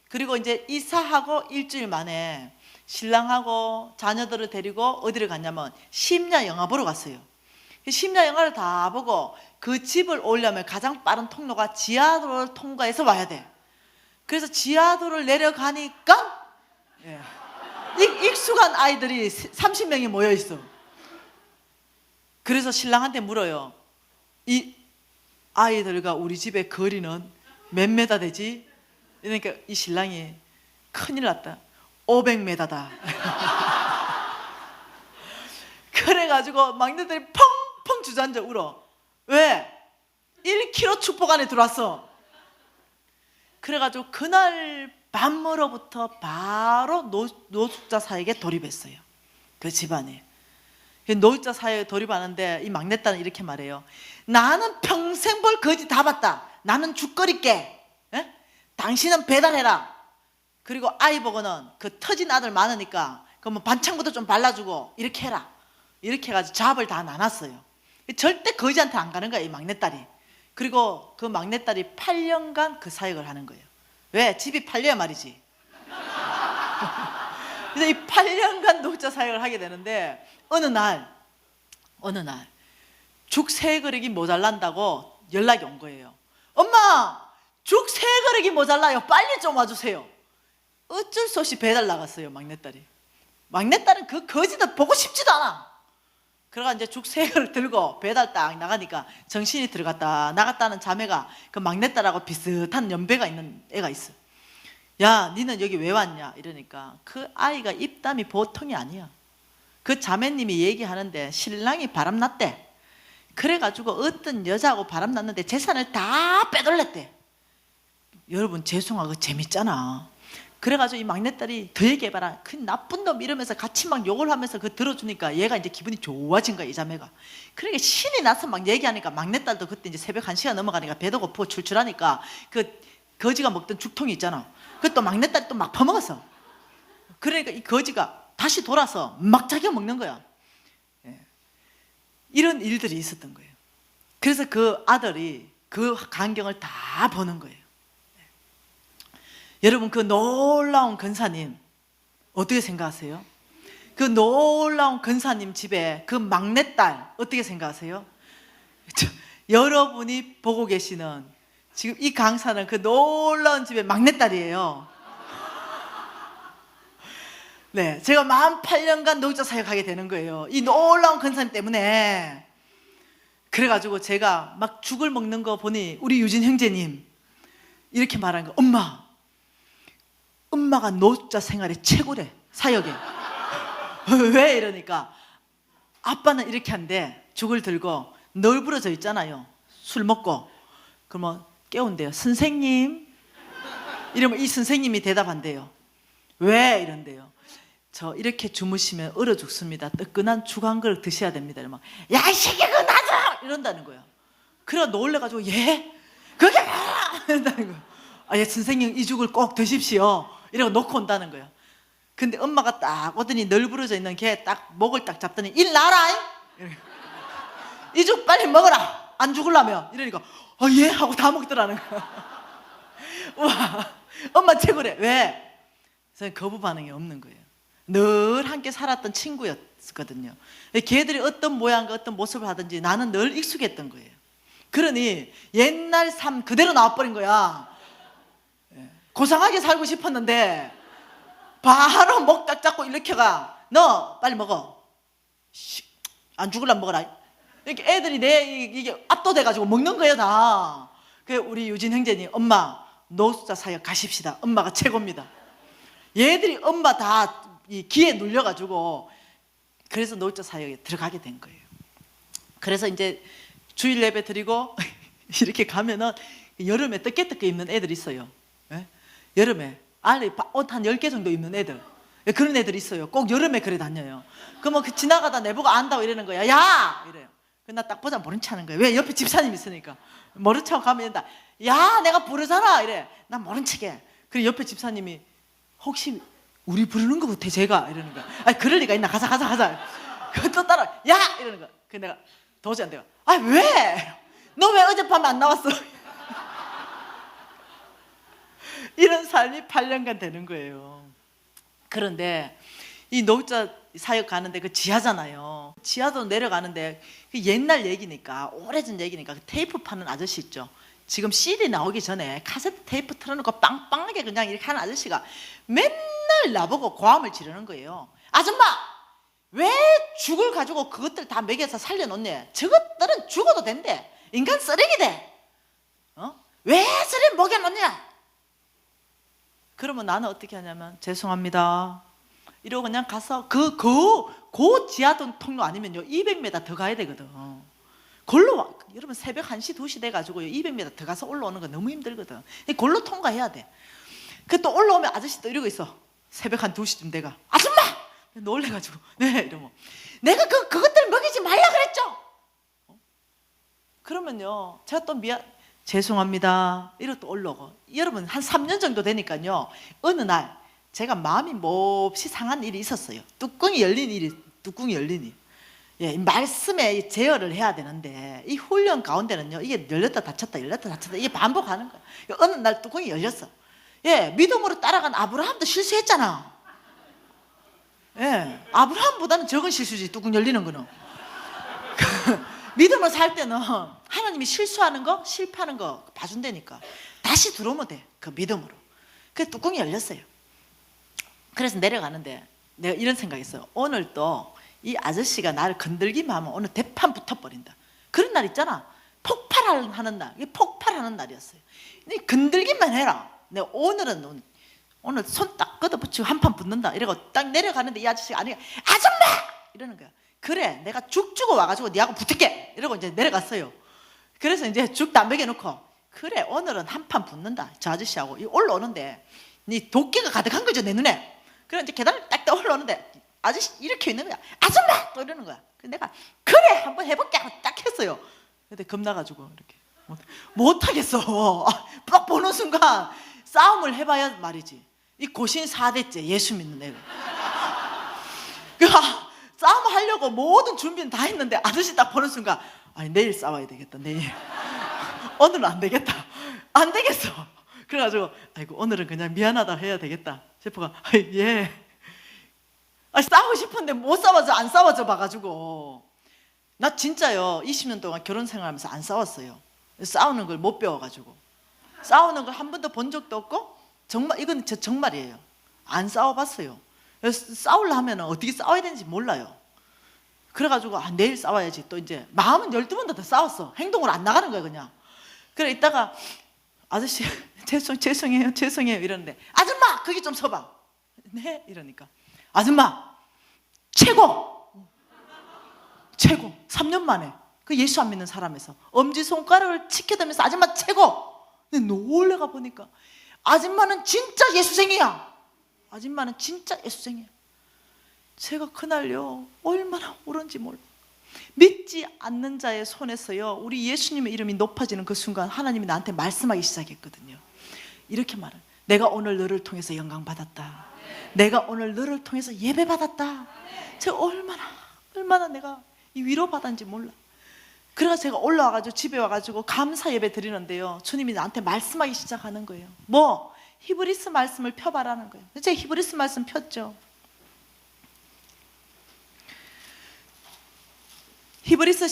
그리고 이제 이사하고 일주일 만에 신랑하고 자녀들을 데리고 어디를 갔냐면 심야 영화 보러 갔어요. 심야 영화를 다 보고 그 집을 오려면 가장 빠른 통로가 지하도로를 통과해서 와야 돼. 그래서 지하도로를 내려가니까 익숙한 아이들이 30명이 모여있어. 그래서 신랑한테 물어요. 이 아이들과 우리 집의 거리는 몇 메다 되지? 그러니까 이 신랑이 큰일 났다. 500m다. 그래가지고 막내들이 펑펑 주저앉아 울어. 왜? 1km 축복 안에 들어왔어. 그래가지고 그날 밤으로부터 바로 노숙자 사역에 돌입했어요. 그 집안에. 노숙자 사역에 돌입하는데 이 막내딸은 이렇게 말해요. 나는 평생 볼 거지 다 봤다. 나는 죽거리께. 에? 당신은 배달해라. 그리고 아이 보고는 그 터진 아들 많으니까 그러면 반창부터 좀 발라주고 이렇게 해라. 이렇게 해가지고 잡을 다 나눴어요. 절대 거지한테 안 가는 거야, 이 막내딸이. 그리고 그 막내딸이 8년간 그 사역을 하는 거예요. 왜? 집이 팔려야 말이지. 그래서 이 8년간 노숙자 사역을 하게 되는데 어느 날 죽 3그릇이 모자란다고 연락이 온 거예요. 엄마, 죽 3그릇이 모자라요. 빨리 좀 와주세요. 어쩔 수 없이 배달 나갔어요, 막내딸이. 막내딸은 그 거지도 보고 싶지도 않아. 그래가 이제 죽 3그릇 들고 배달 딱 나가니까 정신이 들어갔다 나갔다는 자매가 그 막내딸하고 비슷한 연배가 있는 애가 있어. 야, 니는 여기 왜 왔냐? 이러니까 그 아이가 입담이 보통이 아니야. 그 자매님이 얘기하는데 신랑이 바람났대. 그래가지고 어떤 여자하고 바람났는데 재산을 다 빼돌렸대. 여러분 죄송하고 재밌잖아. 그래가지고 이 막내딸이 더 얘기해봐라. 그 나쁜 놈 이러면서 같이 막 욕을 하면서 그 들어주니까 얘가 이제 기분이 좋아진 거야, 이 자매가. 그러니까 신이 나서 막 얘기하니까 막내딸도 그때 이제 새벽 1시가 넘어가니까 배도 고프고 출출하니까 그 거지가 먹던 죽통이 있잖아. 그것도 막내딸이 또 막 퍼먹었어. 그러니까 이 거지가 다시 돌아서 막 자기가 먹는 거야. 이런 일들이 있었던 거예요. 그래서 그 아들이 그 광경을 다 보는 거예요. 여러분, 그 놀라운 권사님 어떻게 생각하세요? 그 놀라운 권사님 집에 그 막내딸 어떻게 생각하세요? 여러분이 보고 계시는 지금 이 강사는 그 놀라운 집의 막내딸이에요. 네, 제가 48년간 노숙자 사역하게 되는 거예요. 이 놀라운 권사님 때문에. 그래가지고 제가 막 죽을 먹는 거 보니 우리 유진 형제님 이렇게 말하는 거. 엄마가 노숙자 생활의 최고래, 사역에. 왜 이러니까 아빠는 이렇게 한대. 죽을 들고 널브러져 있잖아요. 술 먹고. 그러면 깨운대요. 선생님. 이러면 이 선생님이 대답한대요. 왜? 이런대요. 저 이렇게 주무시면 얼어 죽습니다. 뜨끈한 죽 한 그릇 드셔야 됩니다. 이러면 야, 이 새끼 그거 놔줘! 이런다는 거예요. 그래 놀래가지고 예? 그게 뭐야? 이런다는 거예요. 아, 예, 선생님 이 죽을 꼭 드십시오. 이러고 놓고 온다는 거예요. 근데 엄마가 딱 오더니 널브러져 있는 걔 딱 목을 딱 잡더니 일 나라! 이 죽 빨리 먹어라! 안 죽으려면! 이러니까 예? 하고 다 먹더라는 거야. 우와, 엄마 최고래. 왜? 저는 거부 반응이 없는 거예요. 늘 함께 살았던 친구였거든요. 걔들이 어떤 모양과 어떤 모습을 하든지 나는 늘 익숙했던 거예요. 그러니 옛날 삶 그대로 나와버린 거야. 고상하게 살고 싶었는데 바로 목 딱 잡고 이렇게 가. 너 빨리 먹어. 안 죽으려면 먹어라. 이렇게 애들이 이게 압도돼가지고 먹는 거예요, 다. 그 우리 유진 형제님, 엄마 노숙자 사역 가십시다. 엄마가 최고입니다. 얘들이 엄마 다 이 기에 눌려가지고 그래서 노숙자 사역에 들어가게 된 거예요. 그래서 이제 주일 예배 드리고 이렇게 가면은 여름에 뜨깨뜨깨 입는 애들 있어요. 예? 여름에 안에 옷 한 10개 정도 입는 애들, 그런 애들 있어요. 꼭 여름에 그래 다녀요. 그러면 그 지나가다 내보고 안다고 이러는 거야. 야! 이래요. 나 딱 보자 모른 체 하는 거예요. 왜? 옆에 집사님 있으니까. 모른 척 가면 된다. 야, 내가 부르잖아. 이래. 난 모른 척해. 그리고 옆에 집사님이 혹시 우리 부르는 거 같아 제가 이러는 거야. 아니 그럴 리가 있나. 가자. 또 따라 야! 이러는 거야. 그 내가 도저히 안 돼요. 아, 왜? 너 왜 어젯밤에 안 나왔어? 이런 삶이 8년간 되는 거예요. 그런데 이 노숙자 사역 가는데 그 지하잖아요. 지하도 내려가는데 그 옛날 얘기니까, 오래전 얘기니까 그 테이프 파는 아저씨 있죠. 지금 CD 나오기 전에 카세트 테이프 틀어놓고 빵빵하게 그냥 이렇게 하는 아저씨가 맨날 나보고 고함을 지르는 거예요. 아줌마! 왜 죽을 가지고 그것들 다 먹여서 살려놓네? 저것들은 죽어도 된대. 인간 쓰레기 돼. 왜 쓰레기 먹여놓냐? 그러면 나는 어떻게 하냐면 죄송합니다 이러고 그냥 가서 그 지하동 통로 아니면요 200m 더 가야 되거든. 골로 와. 여러분 새벽 1시 2시 돼가지고요 200m 더 가서 올라오는 거 너무 힘들거든. 골로 통과해야 돼. 그 또 올라오면 아저씨 또 이러고 있어. 새벽 한 2시쯤 돼가 아줌마! 놀래가지고 네 이러면 내가 그것들 먹이지 말라 그랬죠. 그러면요 제가 또 죄송합니다 이러고 또 올라오고. 여러분 한 3년 정도 되니까요 어느 날 제가 마음이 몹시 상한 일이 있었어요. 뚜껑이 열린 일. 예, 이 말씀에 제어를 해야 되는데 이 훈련 가운데는요 이게 열렸다 닫혔다 이게 반복하는 거예요. 어느 날 뚜껑이 열렸어. 예, 믿음으로 따라간 아브라함도 실수했잖아. 예, 아브라함보다는 적은 실수지 뚜껑 열리는 거는. 믿음으로 살 때는 하나님이 실수하는 거 실패하는 거 봐준다니까 다시 들어오면 돼. 그 믿음으로. 그 뚜껑이 열렸어요. 그래서 내려가는데 내가 이런 생각했어요. 오늘 또 이 아저씨가 나를 건들기만 하면 오늘 대판 붙어버린다. 그런 날 있잖아. 폭발하는 날. 이게 폭발하는 날이었어요. 건들기만 해라. 내가 오늘 손 딱 걷어붙이고 한 판 붙는다. 이러고 딱 내려가는데 이 아저씨가 아니야. 아줌마! 이러는 거야. 그래 내가 죽 주고 와가지고 니하고 붙을게. 이러고 이제 내려갔어요. 그래서 이제 죽도 안 먹여놓고 그래 오늘은 한 판 붙는다. 저 아저씨하고 올라오는데 니 도끼가 가득한 거죠 내 눈에. 그래 이제 계단을 딱 올라오는데 아저씨 이렇게 있는 거야. 아줌마! 또 이러는 거야. 그래서 내가 그래 한번 해볼게 하고 딱 했어요. 근데 겁나가지고 이렇게 못하겠어. 딱 보는 순간 싸움을 해봐야 말이지. 이 고신 4대째 예수 믿는 애가 싸움하려고 모든 준비는 다 했는데 아저씨 딱 보는 순간 아니 내일 싸워야 되겠다. 내일 오늘은 안 되겠다. 안 되겠어. 그래가지고 아이고 오늘은 그냥 미안하다 해야 되겠다. 셰프가 예. 싸우고 싶은데 못 싸워져 안 싸워져 봐가지고 나 진짜요 20년 동안 결혼 생활하면서 안 싸웠어요. 싸우는 걸 못 배워가지고 싸우는 걸 한 번도 본 적도 없고 정말 이건 저 정말이에요. 안 싸워봤어요. 싸우려 하면 어떻게 싸워야 되는지 몰라요. 그래가지고 내일 싸워야지. 또 이제 마음은 12번도 더 싸웠어. 행동으로 안 나가는 거예요 그냥. 그래 있다가 아저씨 죄송해요 이러는데 아줌마 거기 좀 서봐. 네 이러니까 아줌마 최고 3년 만에 그 예수 안 믿는 사람에서 엄지손가락을 치켜대면서 아줌마 최고. 근데 놀래가 보니까 아줌마는 진짜 예수생이야. 아줌마는 진짜 예수생이야. 제가 그날요 얼마나 울었는지 몰라. 믿지 않는 자의 손에서요 우리 예수님의 이름이 높아지는 그 순간 하나님이 나한테 말씀하기 시작했거든요. 이렇게 말을 내가 오늘 너를 통해서 영광 받았다. 내가 오늘 너를 통해서 예배 받았다. 제가 얼마나 내가 이 위로 받았는지 몰라. 그래서 제가 올라와가지고 집에 와가지고 감사 예배 드리는데요 주님이 나한테 말씀하기 시작하는 거예요. 히브리스 말씀을 펴봐라는 거예요. 제가 히브리스 말씀 폈죠. 히브리서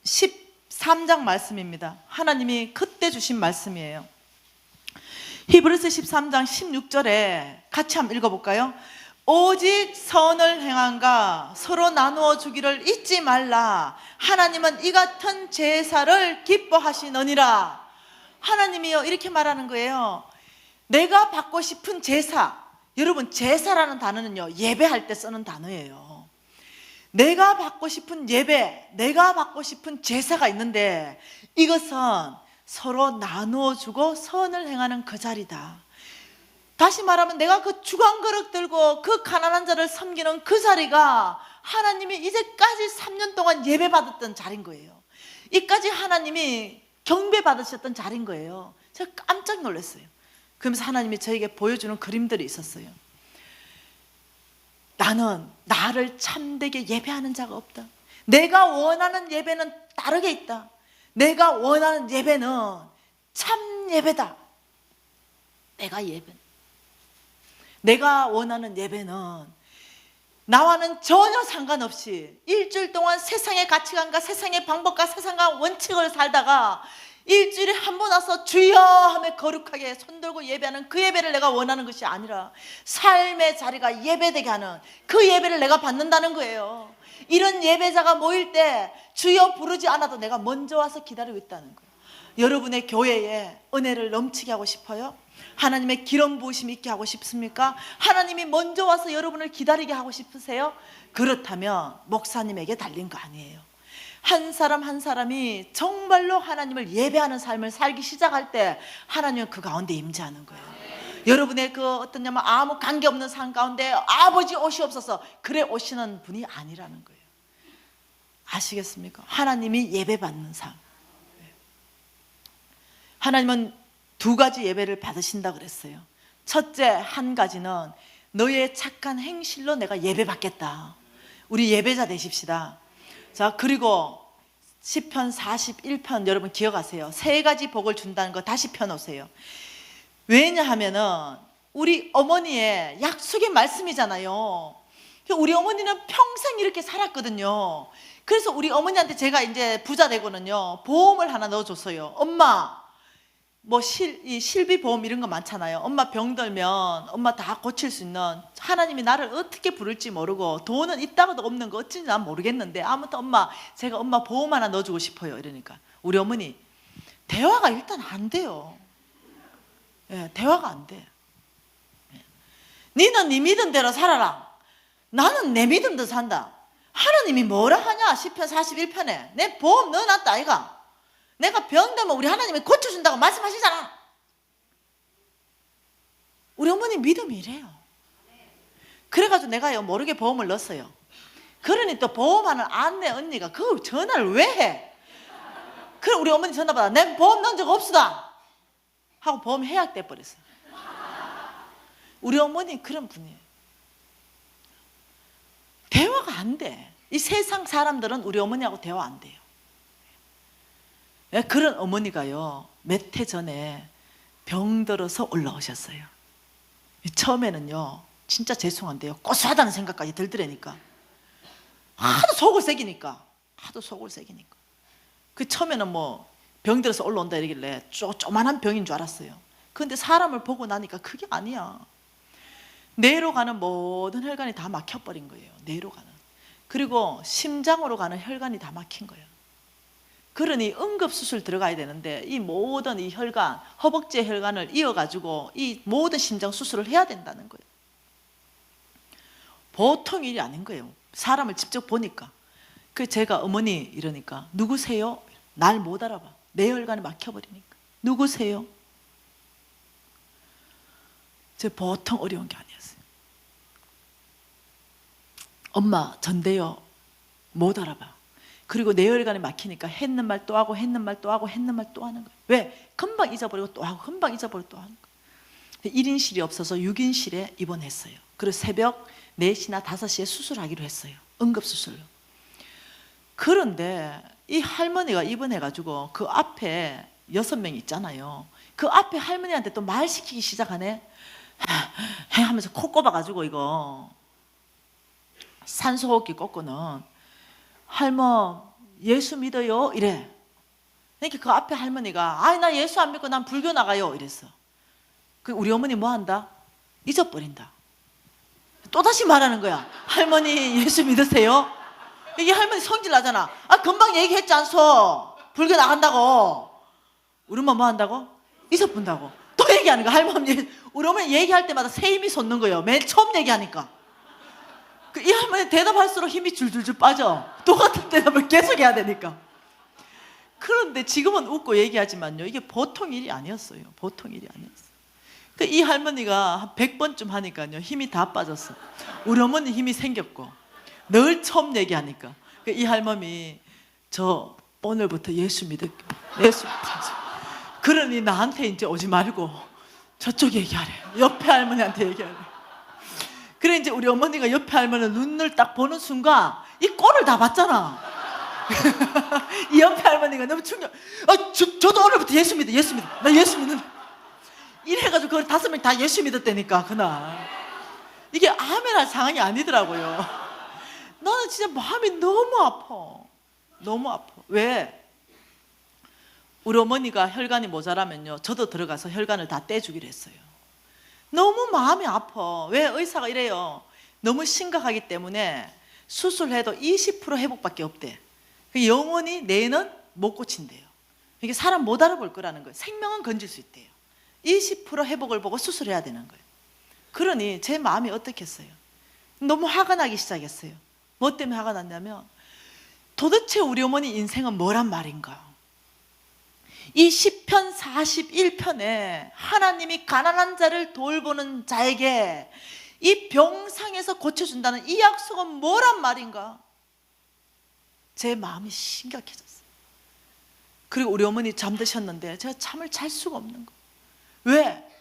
13장 말씀입니다. 하나님이 그때 주신 말씀이에요. 히브리서 13장 16절에 같이 한번 읽어볼까요? 오직 선을 행한가 서로 나누어 주기를 잊지 말라. 하나님은 이 같은 제사를 기뻐하시느니라. 하나님이요 이렇게 말하는 거예요. 내가 받고 싶은 제사. 여러분 제사라는 단어는요 예배할 때 쓰는 단어예요. 내가 받고 싶은 예배, 내가 받고 싶은 제사가 있는데 이것은 서로 나누어 주고 선을 행하는 그 자리다. 다시 말하면 내가 그 주광그릇 들고 그 가난한 자를 섬기는 그 자리가 하나님이 이제까지 3년 동안 예배 받았던 자리인 거예요. 이까지 하나님이 경배 받으셨던 자리인 거예요. 제가 깜짝 놀랐어요. 그러면서 하나님이 저에게 보여주는 그림들이 있었어요. 나는 나를 참되게 예배하는 자가 없다. 내가 원하는 예배는 다르게 있다. 내가 원하는 예배는 참 예배다. 내가 원하는 예배는 나와는 전혀 상관없이 일주일 동안 세상의 가치관과 세상의 방법과 세상과 원칙을 살다가 일주일에 한 번 와서 주여 하며 거룩하게 손들고 예배하는 그 예배를 내가 원하는 것이 아니라 삶의 자리가 예배되게 하는 그 예배를 내가 받는다는 거예요. 이런 예배자가 모일 때 주여 부르지 않아도 내가 먼저 와서 기다리고 있다는 거예요. 여러분의 교회에 은혜를 넘치게 하고 싶어요? 하나님의 기름 부으심 있게 하고 싶습니까? 하나님이 먼저 와서 여러분을 기다리게 하고 싶으세요? 그렇다면 목사님에게 달린 거 아니에요. 한 사람 한 사람이 정말로 하나님을 예배하는 삶을 살기 시작할 때 하나님은 그 가운데 임재하는 거예요. 여러분의 그 어떠냐면 아무 관계없는 삶 가운데 아버지 오시옵소서 그래 오시는 분이 아니라는 거예요. 아시겠습니까? 하나님이 예배받는 삶. 하나님은 두 가지 예배를 받으신다 그랬어요. 첫째 한 가지는 너의 착한 행실로 내가 예배받겠다. 우리 예배자 되십시다. 자, 그리고 시편 41편 여러분 기억하세요. 세 가지 복을 준다는 거 다시 펴놓으세요. 왜냐하면은 우리 어머니의 약속의 말씀이잖아요. 우리 어머니는 평생 이렇게 살았거든요. 그래서 우리 어머니한테 제가 이제 부자 되고는요 보험을 하나 넣어줬어요. 엄마 뭐 실비보험 이런 거 많잖아요. 엄마 병들면 엄마 다 고칠 수 있는, 하나님이 나를 어떻게 부를지 모르고 돈은 있다가도 없는 거 어찌인지 난 모르겠는데 아무튼 엄마 제가 엄마 보험 하나 넣어주고 싶어요. 이러니까 우리 어머니 대화가 일단 안 돼요. 예, 대화가 안 돼. 니는 네 믿은 대로 살아라. 나는 내 믿음대로 산다. 하나님이 뭐라 하냐? 시편 41편에 내 보험 넣어놨다 아이가. 내가 병되면 우리 하나님이 고쳐준다고 말씀하시잖아. 우리 어머니 믿음이 이래요. 그래가지고 내가 모르게 보험을 넣었어요. 그러니 또 보험하는 안내 언니가 그 전화를 왜 해? 그래 우리 어머니 전화 받아. 내 보험 넣은 적 없수다 하고 보험 해약돼 버렸어요. 우리 어머니 그런 분이에요. 대화가 안 돼. 이 세상 사람들은 우리 어머니하고 대화 안 돼요. 그런 어머니가요 몇 해 전에 병들어서 올라오셨어요. 처음에는요 진짜 죄송한데요 고소하다는 생각까지 들더라니까. 하도 속을 새기니까 그 처음에는 뭐 병들어서 올라온다 이러길래 조그만한 병인 줄 알았어요. 그런데 사람을 보고 나니까 그게 아니야. 뇌로 가는 모든 혈관이 다 막혀버린 거예요. 뇌로 가는. 그리고 심장으로 가는 혈관이 다 막힌 거예요. 그러니 응급수술 들어가야 되는데 이 모든 이 혈관, 허벅지 혈관을 이어가지고 이 모든 심장 수술을 해야 된다는 거예요. 보통 일이 아닌 거예요. 사람을 직접 보니까. 그 제가 어머니 이러니까 누구세요? 날 못 알아봐. 내 혈관이 막혀버리니까. 누구세요? 저 보통 어려운 게 아니었어요. 엄마 전데요. 못 알아봐. 그리고 뇌혈관이 막히니까 했는 말 또 하고 했는 말 또 하고 했는 말 또 하는 거예요. 왜? 금방 잊어버리고 또 하고 금방 잊어버리고 또 하는 거예요. 1인실이 없어서 6인실에 입원했어요. 그리고 새벽 4시나 5시에 수술하기로 했어요. 응급수술로. 그런데 이 할머니가 입원해가지고 그 앞에 6명 있잖아요. 그 앞에 할머니한테 또 말 시키기 시작하네. 하면서 코 꼽아가지고 이거 산소호흡기 꽂고는 할머 예수 믿어요? 이래. 그러니까 그 앞에 할머니가 아이 나 예수 안 믿고 난 불교 나가요 이랬어. 그 우리 어머니 뭐 한다? 잊어버린다. 또다시 말하는 거야. 할머니 예수 믿으세요? 이게 할머니 성질 나잖아. 아 금방 얘기했지 않소. 불교 나간다고. 우리 엄마 뭐 한다고? 잊어본다고. 또 얘기하는 거야. 할머니 우리 어머니 얘기할 때마다 새 힘이 솟는 거예요. 맨 처음 얘기하니까. 이 할머니 대답할수록 힘이 줄줄줄 빠져. 똑같은 대답을 계속 해야 되니까. 그런데 지금은 웃고 얘기하지만요 이게 보통 일이 아니었어요. 보통 일이 아니었어요. 이 할머니가 한 100번쯤 하니까요 힘이 다 빠졌어. 우리 어머니 힘이 생겼고 늘 처음 얘기하니까 이 할머니 저 오늘부터 예수 믿을게요. 예수 믿을게요. 그러니 나한테 이제 오지 말고 저쪽 얘기하래. 옆에 할머니한테 얘기하래. 그래 이제 우리 어머니가 옆에 할머니 눈을 딱 보는 순간 이 꼴을 다 봤잖아. 이 옆에 할머니가 너무 충격. 저도 오늘부터 예수 믿어. 나 예수 믿는. 이래가지고 그 5명 다 예수 믿었다니까 그날. 이게 아멘할 상황이 아니더라고요. 나는 진짜 마음이 너무 아파. 너무 아파. 왜? 우리 어머니가 혈관이 모자라면요 저도 들어가서 혈관을 다 떼주기로 했어요. 너무 마음이 아파. 왜? 의사가 이래요. 너무 심각하기 때문에 수술해도 20% 회복밖에 없대. 영원히 뇌는 못 고친대요. 이게 사람 못 알아볼 거라는 거예요. 생명은 건질 수 있대요. 20% 회복을 보고 수술해야 되는 거예요. 그러니 제 마음이 어떻겠어요? 너무 화가 나기 시작했어요. 뭐 때문에 화가 났냐면 도대체 우리 어머니 인생은 뭐란 말인가? 이 시편 41편에 하나님이 가난한 자를 돌보는 자에게 이 병상에서 고쳐준다는 이 약속은 뭐란 말인가? 제 마음이 심각해졌어요. 그리고 우리 어머니 잠드셨는데 제가 잠을 잘 수가 없는 거예요. 왜?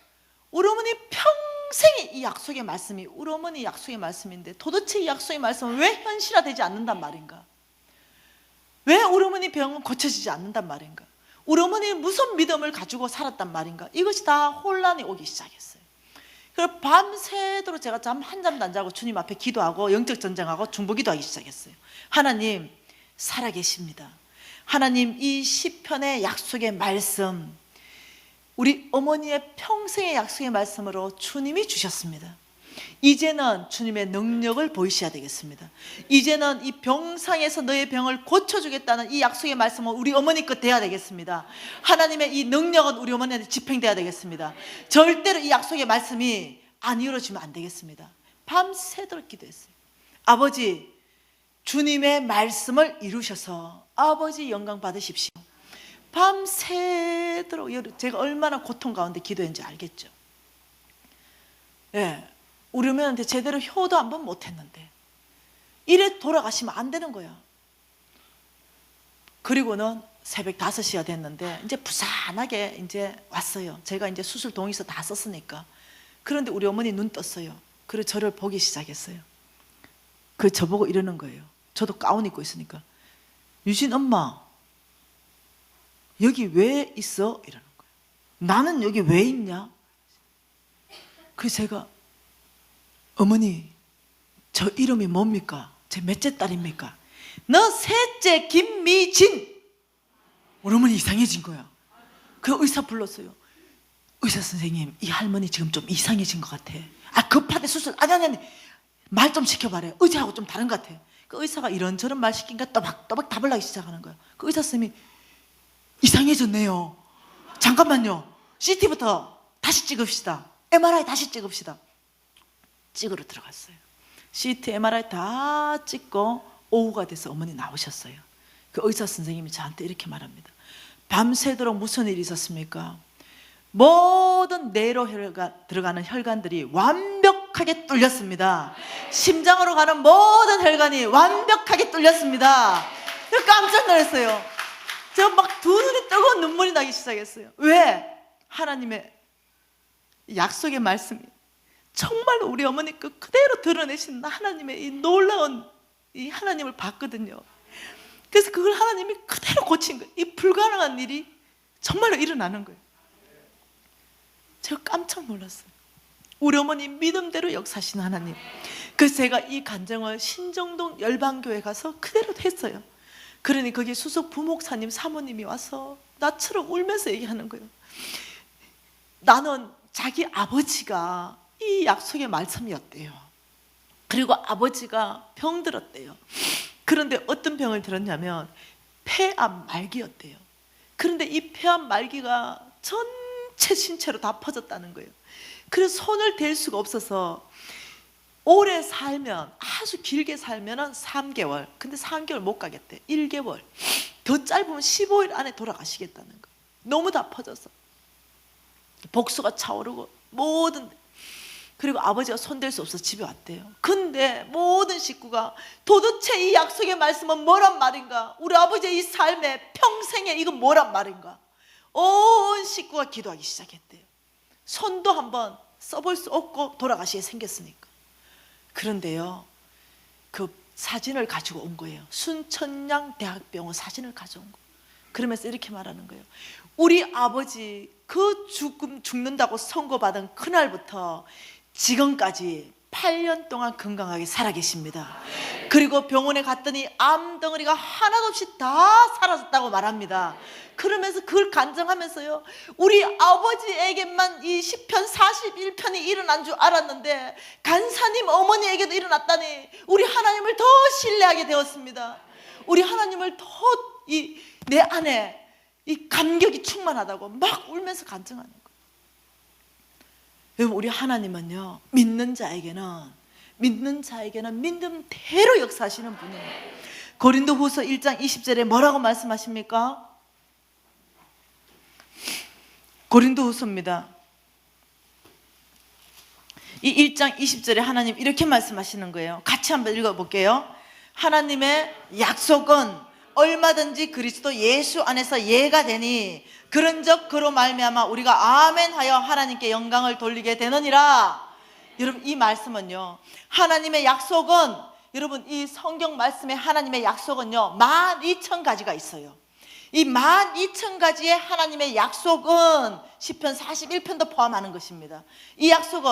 우리 어머니 평생이 이 약속의 말씀이 우리 어머니 약속의 말씀인데 도대체 이 약속의 말씀은 왜 현실화되지 않는단 말인가? 왜 우리 어머니 병은 고쳐지지 않는단 말인가? 우리 어머니는 무슨 믿음을 가지고 살았단 말인가? 이것이 다 혼란이 오기 시작했어요. 그래서 밤새도록 제가 한잠도 안 자고 주님 앞에 기도하고 영적 전쟁하고 중보기도하기 시작했어요. 하나님 살아계십니다. 하나님 이 시편의 약속의 말씀, 우리 어머니의 평생의 약속의 말씀으로 주님이 주셨습니다. 이제는 주님의 능력을 보이셔야 되겠습니다. 이제는 이 병상에서 너의 병을 고쳐주겠다는 이 약속의 말씀은 우리 어머니 것 돼야 되겠습니다. 하나님의 이 능력은 우리 어머니한테 집행돼야 되겠습니다. 절대로 이 약속의 말씀이 안 이루어지면 안 되겠습니다. 밤새도록 기도했어요. 아버지, 주님의 말씀을 이루셔서 아버지 영광 받으십시오. 밤새도록 제가 얼마나 고통 가운데 기도했는지 알겠죠? 예, 우리 어머니한테 제대로 효도 한 번 못했는데 이래 돌아가시면 안 되는 거야. 그리고는 새벽 5시가 됐는데 이제 부산하게 이제 왔어요. 제가 이제 수술 동의서 다 썼으니까. 그런데 우리 어머니 눈 떴어요. 그래서 저를 보기 시작했어요. 그 저보고 이러는 거예요. 저도 가운 입고 있으니까. 유진 엄마 여기 왜 있어? 이러는 거예요. 나는 여기 왜 있냐? 그래서 제가 어머니 저 이름이 뭡니까? 제 몇째 딸입니까? 너 셋째 김미진. 우리 어머니 이상해진 거야. 그 의사 불렀어요. 의사 선생님 이 할머니 지금 좀 이상해진 것 같아. 아 급하대 수술. 아니 말 좀 시켜봐래. 의사하고 좀 다른 것 같아. 그 의사가 이런저런 말 시키니까 또박또박 답을 하기 시작하는 거야. 그 의사 선생님이 이상해졌네요. 잠깐만요. CT부터 다시 찍읍시다. MRI 다시 찍읍시다. 찍으러 들어갔어요. CT, MRI 다 찍고 오후가 돼서 어머니 나오셨어요. 그 의사 선생님이 저한테 이렇게 말합니다. 밤새도록 무슨 일이 있었습니까? 모든 뇌로 들어가는 혈관들이 완벽하게 뚫렸습니다. 심장으로 가는 모든 혈관이 완벽하게 뚫렸습니다. 깜짝 놀랐어요. 제가 막 두 눈이 뜨거운 눈물이 나기 시작했어요. 왜? 하나님의 약속의 말씀이 정말로 우리 어머니 그 그대로 드러내신 하나님의 이 놀라운 이 하나님을 봤거든요. 그래서 그걸 하나님이 그대로 고친 거예요. 이 불가능한 일이 정말로 일어나는 거예요. 제가 깜짝 놀랐어요. 우리 어머니 믿음대로 역사하신 하나님. 그래서 제가 이 간증을 신정동 열방교회 가서 그대로 했어요. 그러니 거기 수석 부목사님 사모님이 와서 나처럼 울면서 얘기하는 거예요. 나는 자기 아버지가 이 약속의 말씀이었대요. 그리고 아버지가 병들었대요. 그런데 어떤 병을 들었냐면 폐암 말기였대요. 그런데 이 폐암 말기가 전체 신체로 다 퍼졌다는 거예요. 그래서 손을 댈 수가 없어서 오래 살면, 아주 길게 살면 3개월, 근데 3개월 못 가겠대. 1개월, 더 짧으면 15일 안에 돌아가시겠다는 거예요. 너무 다 퍼져서 복수가 차오르고 모든. 그리고 아버지가 손댈 수 없어서 집에 왔대요. 근데 모든 식구가 도대체 이 약속의 말씀은 뭐란 말인가? 우리 아버지의 이 삶에 평생에 이건 뭐란 말인가? 온 식구가 기도하기 시작했대요. 손도 한번 써볼 수 없고 돌아가시게 생겼으니까. 그런데요, 그 사진을 가지고 온 거예요. 순천향 대학병원 사진을 가져온 거예요. 그러면서 이렇게 말하는 거예요. 우리 아버지 그 죽는다고 선고받은 그날부터 지금까지 8년 동안 건강하게 살아계십니다. 그리고 병원에 갔더니 암덩어리가 하나도 없이 다 사라졌다고 말합니다. 그러면서 그걸 간증하면서요, 우리 아버지에게만 이 시편 41편이 일어난 줄 알았는데 간사님 어머니에게도 일어났다니 우리 하나님을 더 신뢰하게 되었습니다. 우리 하나님을 더 내 안에 이 감격이 충만하다고 막 울면서 간증하는 거예요. 여러분, 우리 하나님은요, 믿는 자에게는 믿음대로 역사하시는 분이에요. 고린도후서 1장 20절에 뭐라고 말씀하십니까? 고린도후서입니다. 이 1장 20절에 하나님 이렇게 말씀하시는 거예요. 같이 한번 읽어볼게요. 하나님의 약속은 얼마든지 그리스도 예수 안에서 예가 되니 그런즉 그로 말미암아 우리가 아멘하여 하나님께 영광을 돌리게 되느니라. 여러분, 이 말씀은요, 하나님의 약속은, 여러분, 이 성경 말씀에 하나님의 약속은요 12,000가지가 있어요. 이 12,000가지의 하나님의 약속은 시편 41편도 포함하는 것입니다. 이 약속은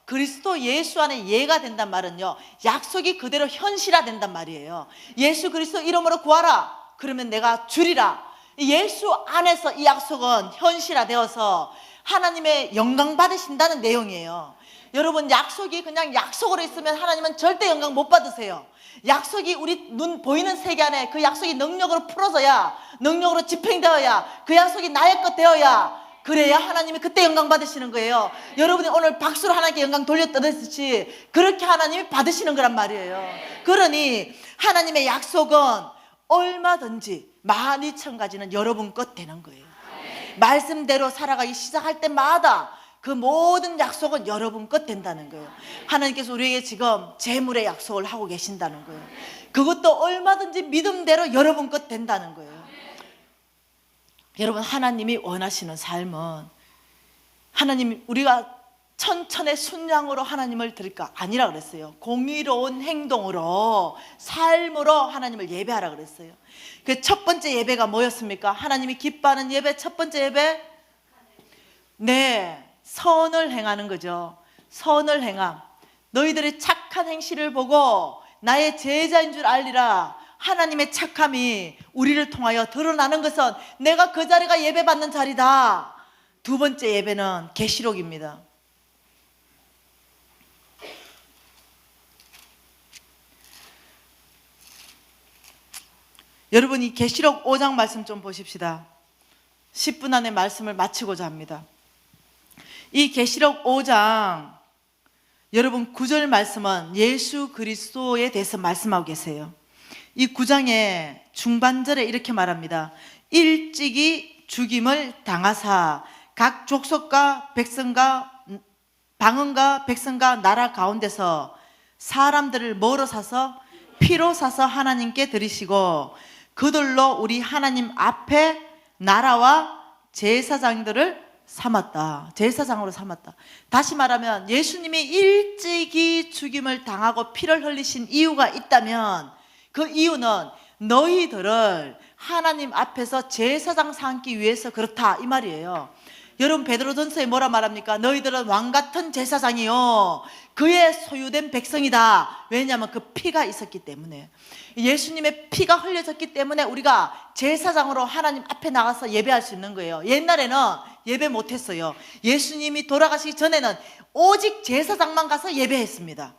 그리스도 예수 안에 예가 된단 말은요, 약속이 그대로 현실화된단 말이에요. 예수 그리스도 이름으로 구하라, 그러면 내가 주리라. 예수 안에서 이 약속은 현실화되어서 하나님의 영광 받으신다는 내용이에요. 여러분, 약속이 그냥 약속으로 있으면 하나님은 절대 영광 못 받으세요. 약속이 우리 눈 보이는 세계 안에 그 약속이 능력으로 풀어져야, 능력으로 집행되어야, 그 약속이 나의 것 되어야, 그래야 하나님이 그때 영광 받으시는 거예요. 여러분이 오늘 박수로 하나님께 영광 돌려드렸듯이 그렇게 하나님이 받으시는 거란 말이에요. 그러니 하나님의 약속은 얼마든지 12,000가지는 여러분 것 되는 거예요. 말씀대로 살아가기 시작할 때마다 그 모든 약속은 여러분 것 된다는 거예요. 하나님께서 우리에게 지금 재물의 약속을 하고 계신다는 거예요. 그것도 얼마든지 믿음대로 여러분 것 된다는 거예요. 여러분, 하나님이 원하시는 삶은, 하나님, 우리가 천천의 순양으로 하나님을 드릴까? 아니라 그랬어요. 공의로운 행동으로, 삶으로 하나님을 예배하라 그랬어요. 그 첫 번째 예배가 뭐였습니까? 하나님이 기뻐하는 예배, 첫 번째 예배? 네, 선을 행하는 거죠. 선을 행함. 너희들의 착한 행실을 보고 나의 제자인 줄 알리라. 하나님의 착함이 우리를 통하여 드러나는 것은 내가 그 자리가 예배받는 자리다. 두 번째 예배는 계시록입니다. 여러분, 이 계시록 5장 말씀 좀 보십시다. 10분 안에 말씀을 마치고자 합니다. 이 계시록 5장, 여러분 9절 말씀은 예수 그리스도에 대해서 말씀하고 계세요. 이 9장의 중반절에 이렇게 말합니다. 일찍이 죽임을 당하사 각 족속과 백성과 방언과 백성과 나라 가운데서 사람들을 뭐로 사서? 피로 사서 하나님께 드리시고 그들로 우리 하나님 앞에 나라와 제사장들을 삼았다. 제사장으로 삼았다. 다시 말하면 예수님이 일찍이 죽임을 당하고 피를 흘리신 이유가 있다면 그 이유는 너희들을 하나님 앞에서 제사장 삼기 위해서 그렇다, 이 말이에요. 여러분, 베드로전서에 뭐라 말합니까? 너희들은 왕같은 제사장이요 그의 소유된 백성이다. 왜냐하면 그 피가 있었기 때문에, 예수님의 피가 흘려졌기 때문에 우리가 제사장으로 하나님 앞에 나가서 예배할 수 있는 거예요. 옛날에는 예배 못했어요. 예수님이 돌아가시기 전에는 오직 제사장만 가서 예배했습니다.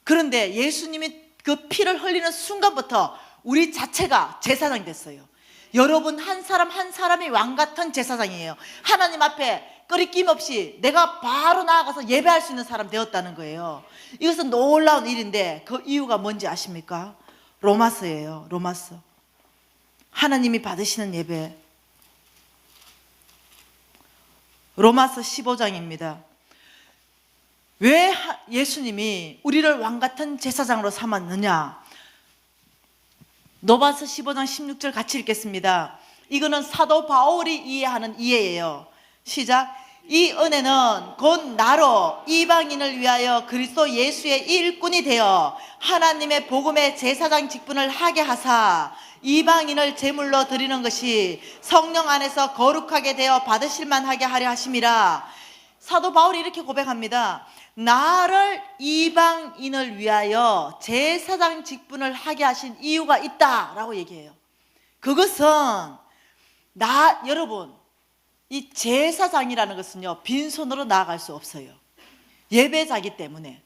그런데 예수님이 그 피를 흘리는 순간부터 우리 자체가 제사장이 됐어요. 여러분, 한 사람 한 사람이 왕같은 제사장이에요. 하나님 앞에 끄리낌 없이 내가 바로 나아가서 예배할 수 있는 사람 되었다는 거예요. 이것은 놀라운 일인데 그 이유가 뭔지 아십니까? 로마서예요. 로마서. 하나님이 받으시는 예배. 로마서 15장입니다. 왜 예수님이 우리를 왕같은 제사장으로 삼았느냐? 로마서 15장 16절 같이 읽겠습니다. 이거는 사도 바울이 이해하는 이해예요. 시작. 이 은혜는 곧 나로 이방인을 위하여 그리스도 예수의 일꾼이 되어 하나님의 복음의 제사장 직분을 하게 하사 이방인을 제물로 드리는 것이 성령 안에서 거룩하게 되어 받으실 만하게 하려 하심이라. 사도 바울이 이렇게 고백합니다. 나를 이방인을 위하여 제사장 직분을 하게 하신 이유가 있다라고 얘기해요. 그것은 여러분, 이 제사장이라는 것은요 빈손으로 나아갈 수 없어요. 예배자기 때문에.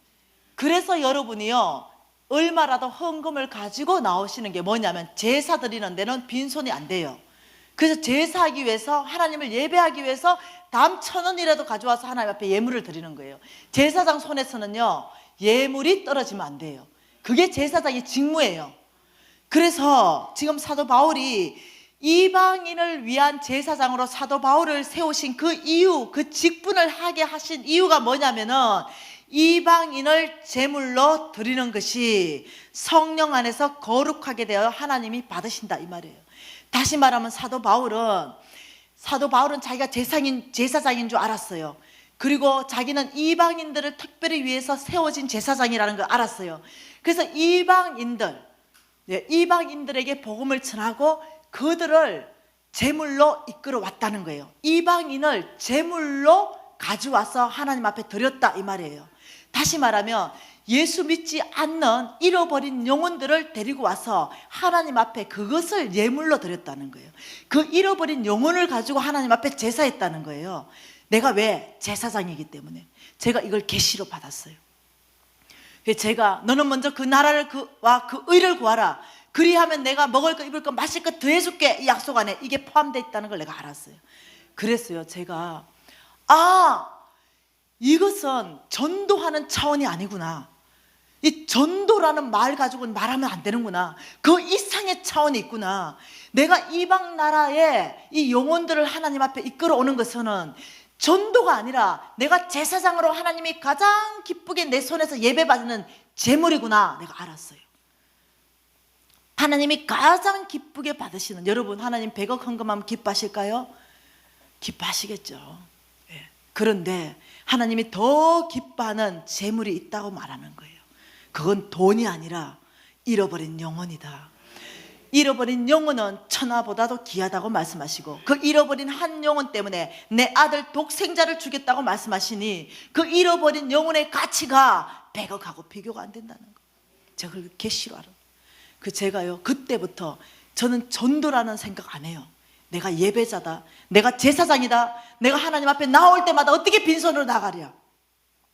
그래서 여러분이요 얼마라도 헌금을 가지고 나오시는 게 뭐냐면 제사 드리는 데는 빈손이 안 돼요. 그래서 제사하기 위해서, 하나님을 예배하기 위해서 담 1,000원이라도 가져와서 하나님 앞에 예물을 드리는 거예요. 제사장 손에서는요, 예물이 떨어지면 안 돼요. 그게 제사장의 직무예요. 그래서 지금 사도 바울이 이방인을 위한 제사장으로 사도 바울을 세우신 그 이유, 그 직분을 하게 하신 이유가 뭐냐면은 이방인을 제물로 드리는 것이 성령 안에서 거룩하게 되어 하나님이 받으신다, 이 말이에요. 다시 말하면 사도 바울은 자기가 제사장인 줄 알았어요. 그리고 자기는 이방인들을 특별히 위해서 세워진 제사장이라는 걸 알았어요. 그래서 이방인들에게 복음을 전하고 그들을 제물로 이끌어 왔다는 거예요. 이방인을 제물로 가져와서 하나님 앞에 드렸다, 이 말이에요. 다시 말하면 예수 믿지 않는 잃어버린 영혼들을 데리고 와서 하나님 앞에 그것을 예물로 드렸다는 거예요. 그 잃어버린 영혼을 가지고 하나님 앞에 제사했다는 거예요. 내가 왜? 제사장이기 때문에. 제가 이걸 계시로 받았어요. 제가 너는 먼저 그 나라를 그 의를 구하라. 그리하면 내가 먹을 거 입을 거 마실 거 더해줄게. 이 약속 안에 이게 포함되어 있다는 걸 내가 알았어요. 그랬어요. 제가 이것은 전도하는 차원이 아니구나. 이 전도라는 말 가지고는 말하면 안 되는구나. 그 이상의 차원이 있구나. 내가 이방 나라에 이 영혼들을 하나님 앞에 이끌어 오는 것은 전도가 아니라 내가 제사장으로 하나님이 가장 기쁘게 내 손에서 예배받는 제물이구나. 내가 알았어요. 하나님이 가장 기쁘게 받으시는, 여러분 하나님 100억 헌금하면 기뻐하실까요? 기뻐하시겠죠. 그런데 하나님이 더 기뻐하는 제물이 있다고 말하는 거예요. 그건 돈이 아니라 잃어버린 영혼이다. 잃어버린 영혼은 천하보다도 귀하다고 말씀하시고, 그 잃어버린 한 영혼 때문에 내 아들 독생자를 주겠다고 말씀하시니 그 잃어버린 영혼의 가치가 100억하고 비교가 안 된다는 거. 제가 그걸 계시로 알아요. 제가요, 그때부터 저는 전도라는 생각 안 해요. 내가 예배자다, 내가 제사장이다, 내가 하나님 앞에 나올 때마다 어떻게 빈손으로 나가랴.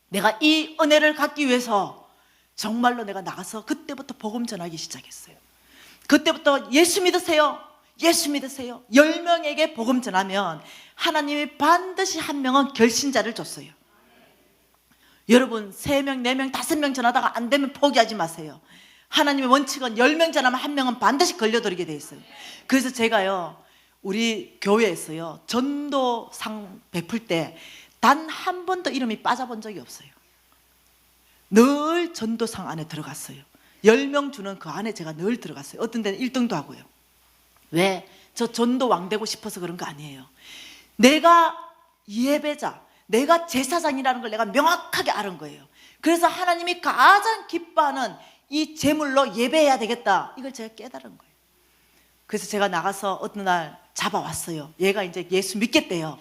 내가 이 은혜를 갖기 위해서 정말로 내가 나가서 그때부터 복음 전하기 시작했어요. 그때부터 예수 믿으세요, 예수 믿으세요. 10명에게 복음 전하면 하나님이 반드시 한 명은 결신자를 줬어요. 여러분 3명, 4명, 5명 전하다가 안 되면 포기하지 마세요. 하나님의 원칙은 10명 전하면 한 명은 반드시 걸려들게 돼 있어요. 그래서 제가요, 우리 교회에서요, 전도상 베풀 때 단 한 번도 이름이 빠져본 적이 없어요. 늘 전도상 안에 들어갔어요. 10명 주는 그 안에 제가 늘 들어갔어요. 어떤 데는 1등도 하고요. 왜? 저 전도 왕 되고 싶어서 그런 거 아니에요. 내가 예배자, 내가 제사장이라는 걸 내가 명확하게 알은 거예요. 그래서 하나님이 가장 기뻐하는 이 제물로 예배해야 되겠다, 이걸 제가 깨달은 거예요. 그래서 제가 나가서 어느 날 잡아왔어요. 얘가 이제 예수 믿겠대요.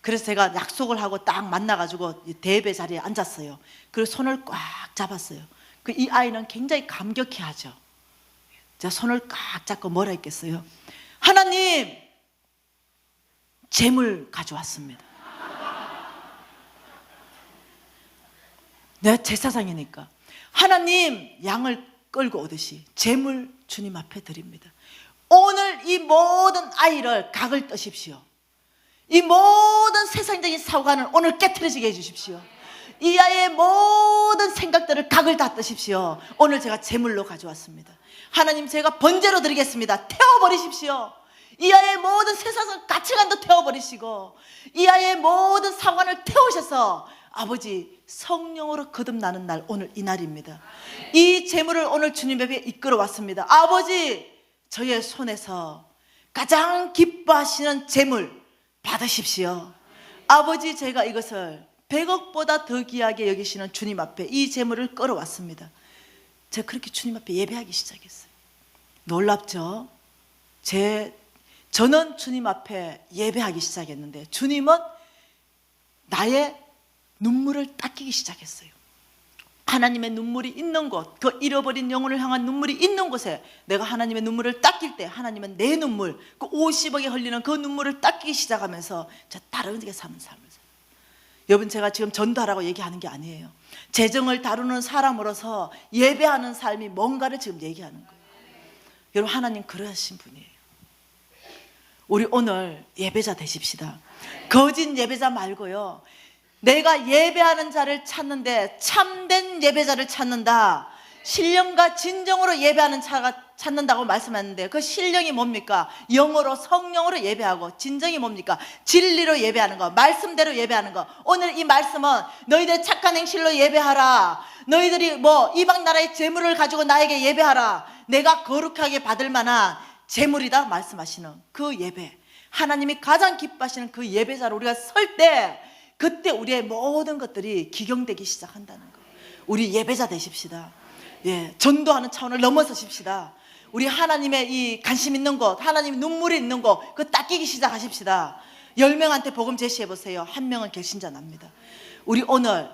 그래서 제가 약속을 하고 딱 만나가지고 대예배 자리에 앉았어요. 그리고 손을 꽉 잡았어요. 이 아이는 굉장히 감격해하죠. 제가 손을 꽉 잡고 뭐라 했겠어요? 하나님, 재물 가져왔습니다. 내가 제사장이니까. 하나님, 양을 끌고 오듯이 재물 주님 앞에 드립니다. 오늘 이 모든 아이를 각을 떠십시오. 이 모든 세상적인 사고관을 오늘 깨트려지게 해주십시오. 이 아이의 모든 생각들을 각을 다 뜨십시오. 오늘 제가 제물로 가져왔습니다. 하나님, 제가 번제로 드리겠습니다. 태워버리십시오. 이 아이의 모든 세상 가치관도 태워버리시고, 이 아이의 모든 사관을 태우셔서 아버지 성령으로 거듭나는 날, 오늘 이 날입니다. 이 제물을 오늘 주님 앞에 이끌어 왔습니다. 아버지, 저의 손에서 가장 기뻐하시는 제물 받으십시오. 아버지, 제가 이것을 100억보다 더 귀하게 여기시는 주님 앞에 이 제물을 끌어왔습니다. 제가 그렇게 주님 앞에 예배하기 시작했어요. 놀랍죠? 저는 주님 앞에 예배하기 시작했는데 주님은 나의 눈물을 닦이기 시작했어요. 하나님의 눈물이 있는 곳, 그 잃어버린 영혼을 향한 눈물이 있는 곳에 내가 하나님의 눈물을 닦일 때 하나님은 내 눈물, 그 50억에 흘리는 그 눈물을 닦이기 시작하면서 저 다르게 사는 삶을 살아요. 여러분, 제가 지금 전도하라고 얘기하는 게 아니에요. 재정을 다루는 사람으로서 예배하는 삶이 뭔가를 지금 얘기하는 거예요. 여러분, 하나님 그러신 분이에요. 우리 오늘 예배자 되십시다. 거짓 예배자 말고요, 내가 예배하는 자를 찾는데 참된 예배자를 찾는다. 신령과 진정으로 예배하는 자가 찾는다고 말씀하는데, 그 신령이 뭡니까? 영어로 성령으로 예배하고, 진정이 뭡니까? 진리로 예배하는 거, 말씀대로 예배하는 거. 오늘 이 말씀은 너희들 착한 행실로 예배하라. 너희들이 이방 나라의 재물을 가지고 나에게 예배하라. 내가 거룩하게 받을 만한 재물이다 말씀하시는 그 예배, 하나님이 가장 기뻐하시는 그 예배자로 우리가 설 때, 그때 우리의 모든 것들이 기경되기 시작한다는 거. 우리 예배자 되십시다. 예, 전도하는 차원을 넘어서십시다. 우리 하나님의 이 관심 있는 곳, 하나님의 눈물이 있는 곳, 그거 닦이기 시작하십시다. 10명한테 복음 제시해 보세요. 1명은 결신자 납니다. 우리 오늘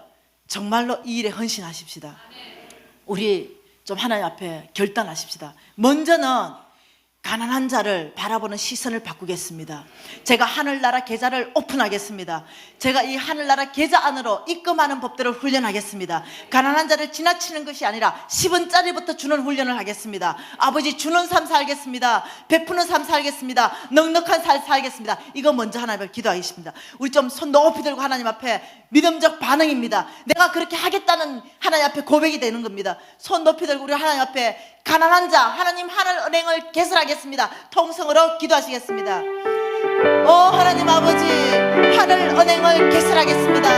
정말로 이 일에 헌신하십시다. 우리 좀 하나님 앞에 결단하십시다. 먼저는 가난한 자를 바라보는 시선을 바꾸겠습니다. 제가 하늘나라 계좌를 오픈하겠습니다. 제가 이 하늘나라 계좌 안으로 입금하는 법들을 훈련하겠습니다. 가난한 자를 지나치는 것이 아니라 10원짜리부터 주는 훈련을 하겠습니다. 아버지, 주는 삶 살겠습니다. 베푸는 삶 살겠습니다. 넉넉한 삶 살겠습니다. 이거 먼저 하나님 앞에 기도하겠습니다. 우리 좀 손 높이 들고 하나님 앞에 믿음적 반응입니다. 내가 그렇게 하겠다는 하나님 앞에 고백이 되는 겁니다. 손 높이 들고 우리 하나님 앞에 가난한 자, 하나님 하늘 은행을 개설하겠습니다. 통성으로 기도하시겠습니다. 하나님 아버지, 하늘 은행을 개설하겠습니다.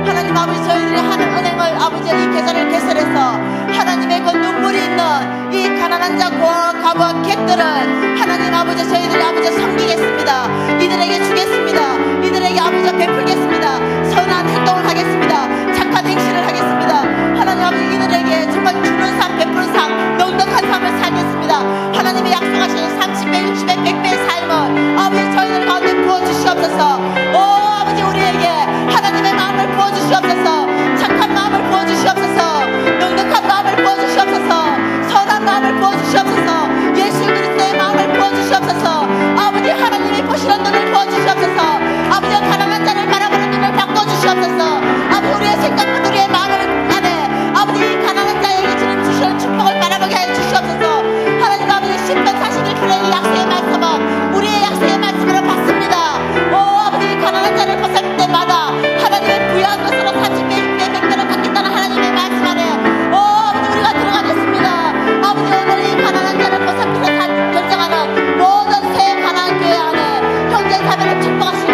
하나님 아버지, 저희들이 하늘 은행을 아버지 이 계좌를 개설해서 하나님의 그 눈물이 있는 이 가난한 자, 고아, 가부와 객들을 하나님 아버지 저희들이 아버지 섬기겠습니다. 이들에게 주겠습니다. 이들에게 아버지 베풀겠습니다. 선한 행동을 하겠습니다. 착한 행실을 하겠습니다. 하나님 아버지, 이들에게 정말 주는 삶, 베푸는 삶, 넉넉한 삶을 살겠습니다. 하나님이 약속하신 30배, 60배, 100배의 삶을 아버지 저희들 가운데 부어주시옵소서. 아버지, 우리에게 하나님의 마음을 부어주시옵소서. 착한 마음을 부어주시옵소서. 넉넉한 마음을 부어주시옵소서. 선한 마음을 부어주시옵소서. 예수 그리스도의 마음을 부어주시옵소서. 아버지, 하나님이 보시는 눈을 부어주시옵소서. 아버지, 가난한 자를 바라보는 눈을 바꿔주시옵소서. 아버지, 우리의 생각과 우리의 마음을 안에 아버지 가난한 자에게 주시는 축복을 바라보게 하여 주시옵소서. 하나님 아버지, 10편 41편의 이 약속의 말씀은 우리의 약속의 말씀으로 받습니다. 아버지, 가난한 자를 벗을 때마다 하나님의 부여한 것으로 30배, 60배, 100배로 갚겠다는 하나님의 말씀 안에 아버지 우리가 들어가겠습니다. 아버지, 오늘 이 가난한 자를 벗을 결정하는 모든 새 가난한 교회 안에 형제 자매를 축복하시고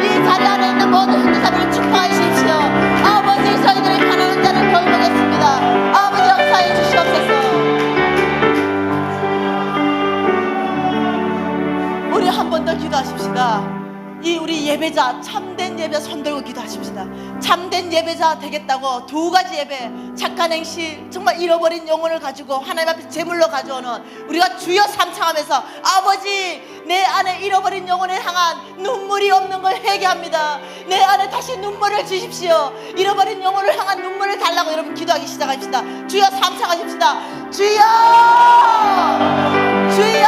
이 자리 안에 있는 모든 형제 자매를 축복하여 주십시오. 아버지, 저희들의 가난한 자를 돌보겠습니다. 아버지, 역사해 주시옵소서. 우리 한 번 더 기도하십시다. 이 우리 예배자, 참된 예배자 손들고 기도하십시다. 참된 예배자 되겠다고 2가지 예배, 착한 행실, 정말 잃어버린 영혼을 가지고 하나님 앞에 제물로 가져오는 우리가 주여 삼창하면서 아버지, 내 안에 잃어버린 영혼을 향한 눈물이 없는 걸 회개합니다. 내 안에 다시 눈물을 주십시오. 잃어버린 영혼을 향한 눈물을 달라고 여러분 기도하기 시작합시다. 주여 삼창하십시다. 주여, 주여,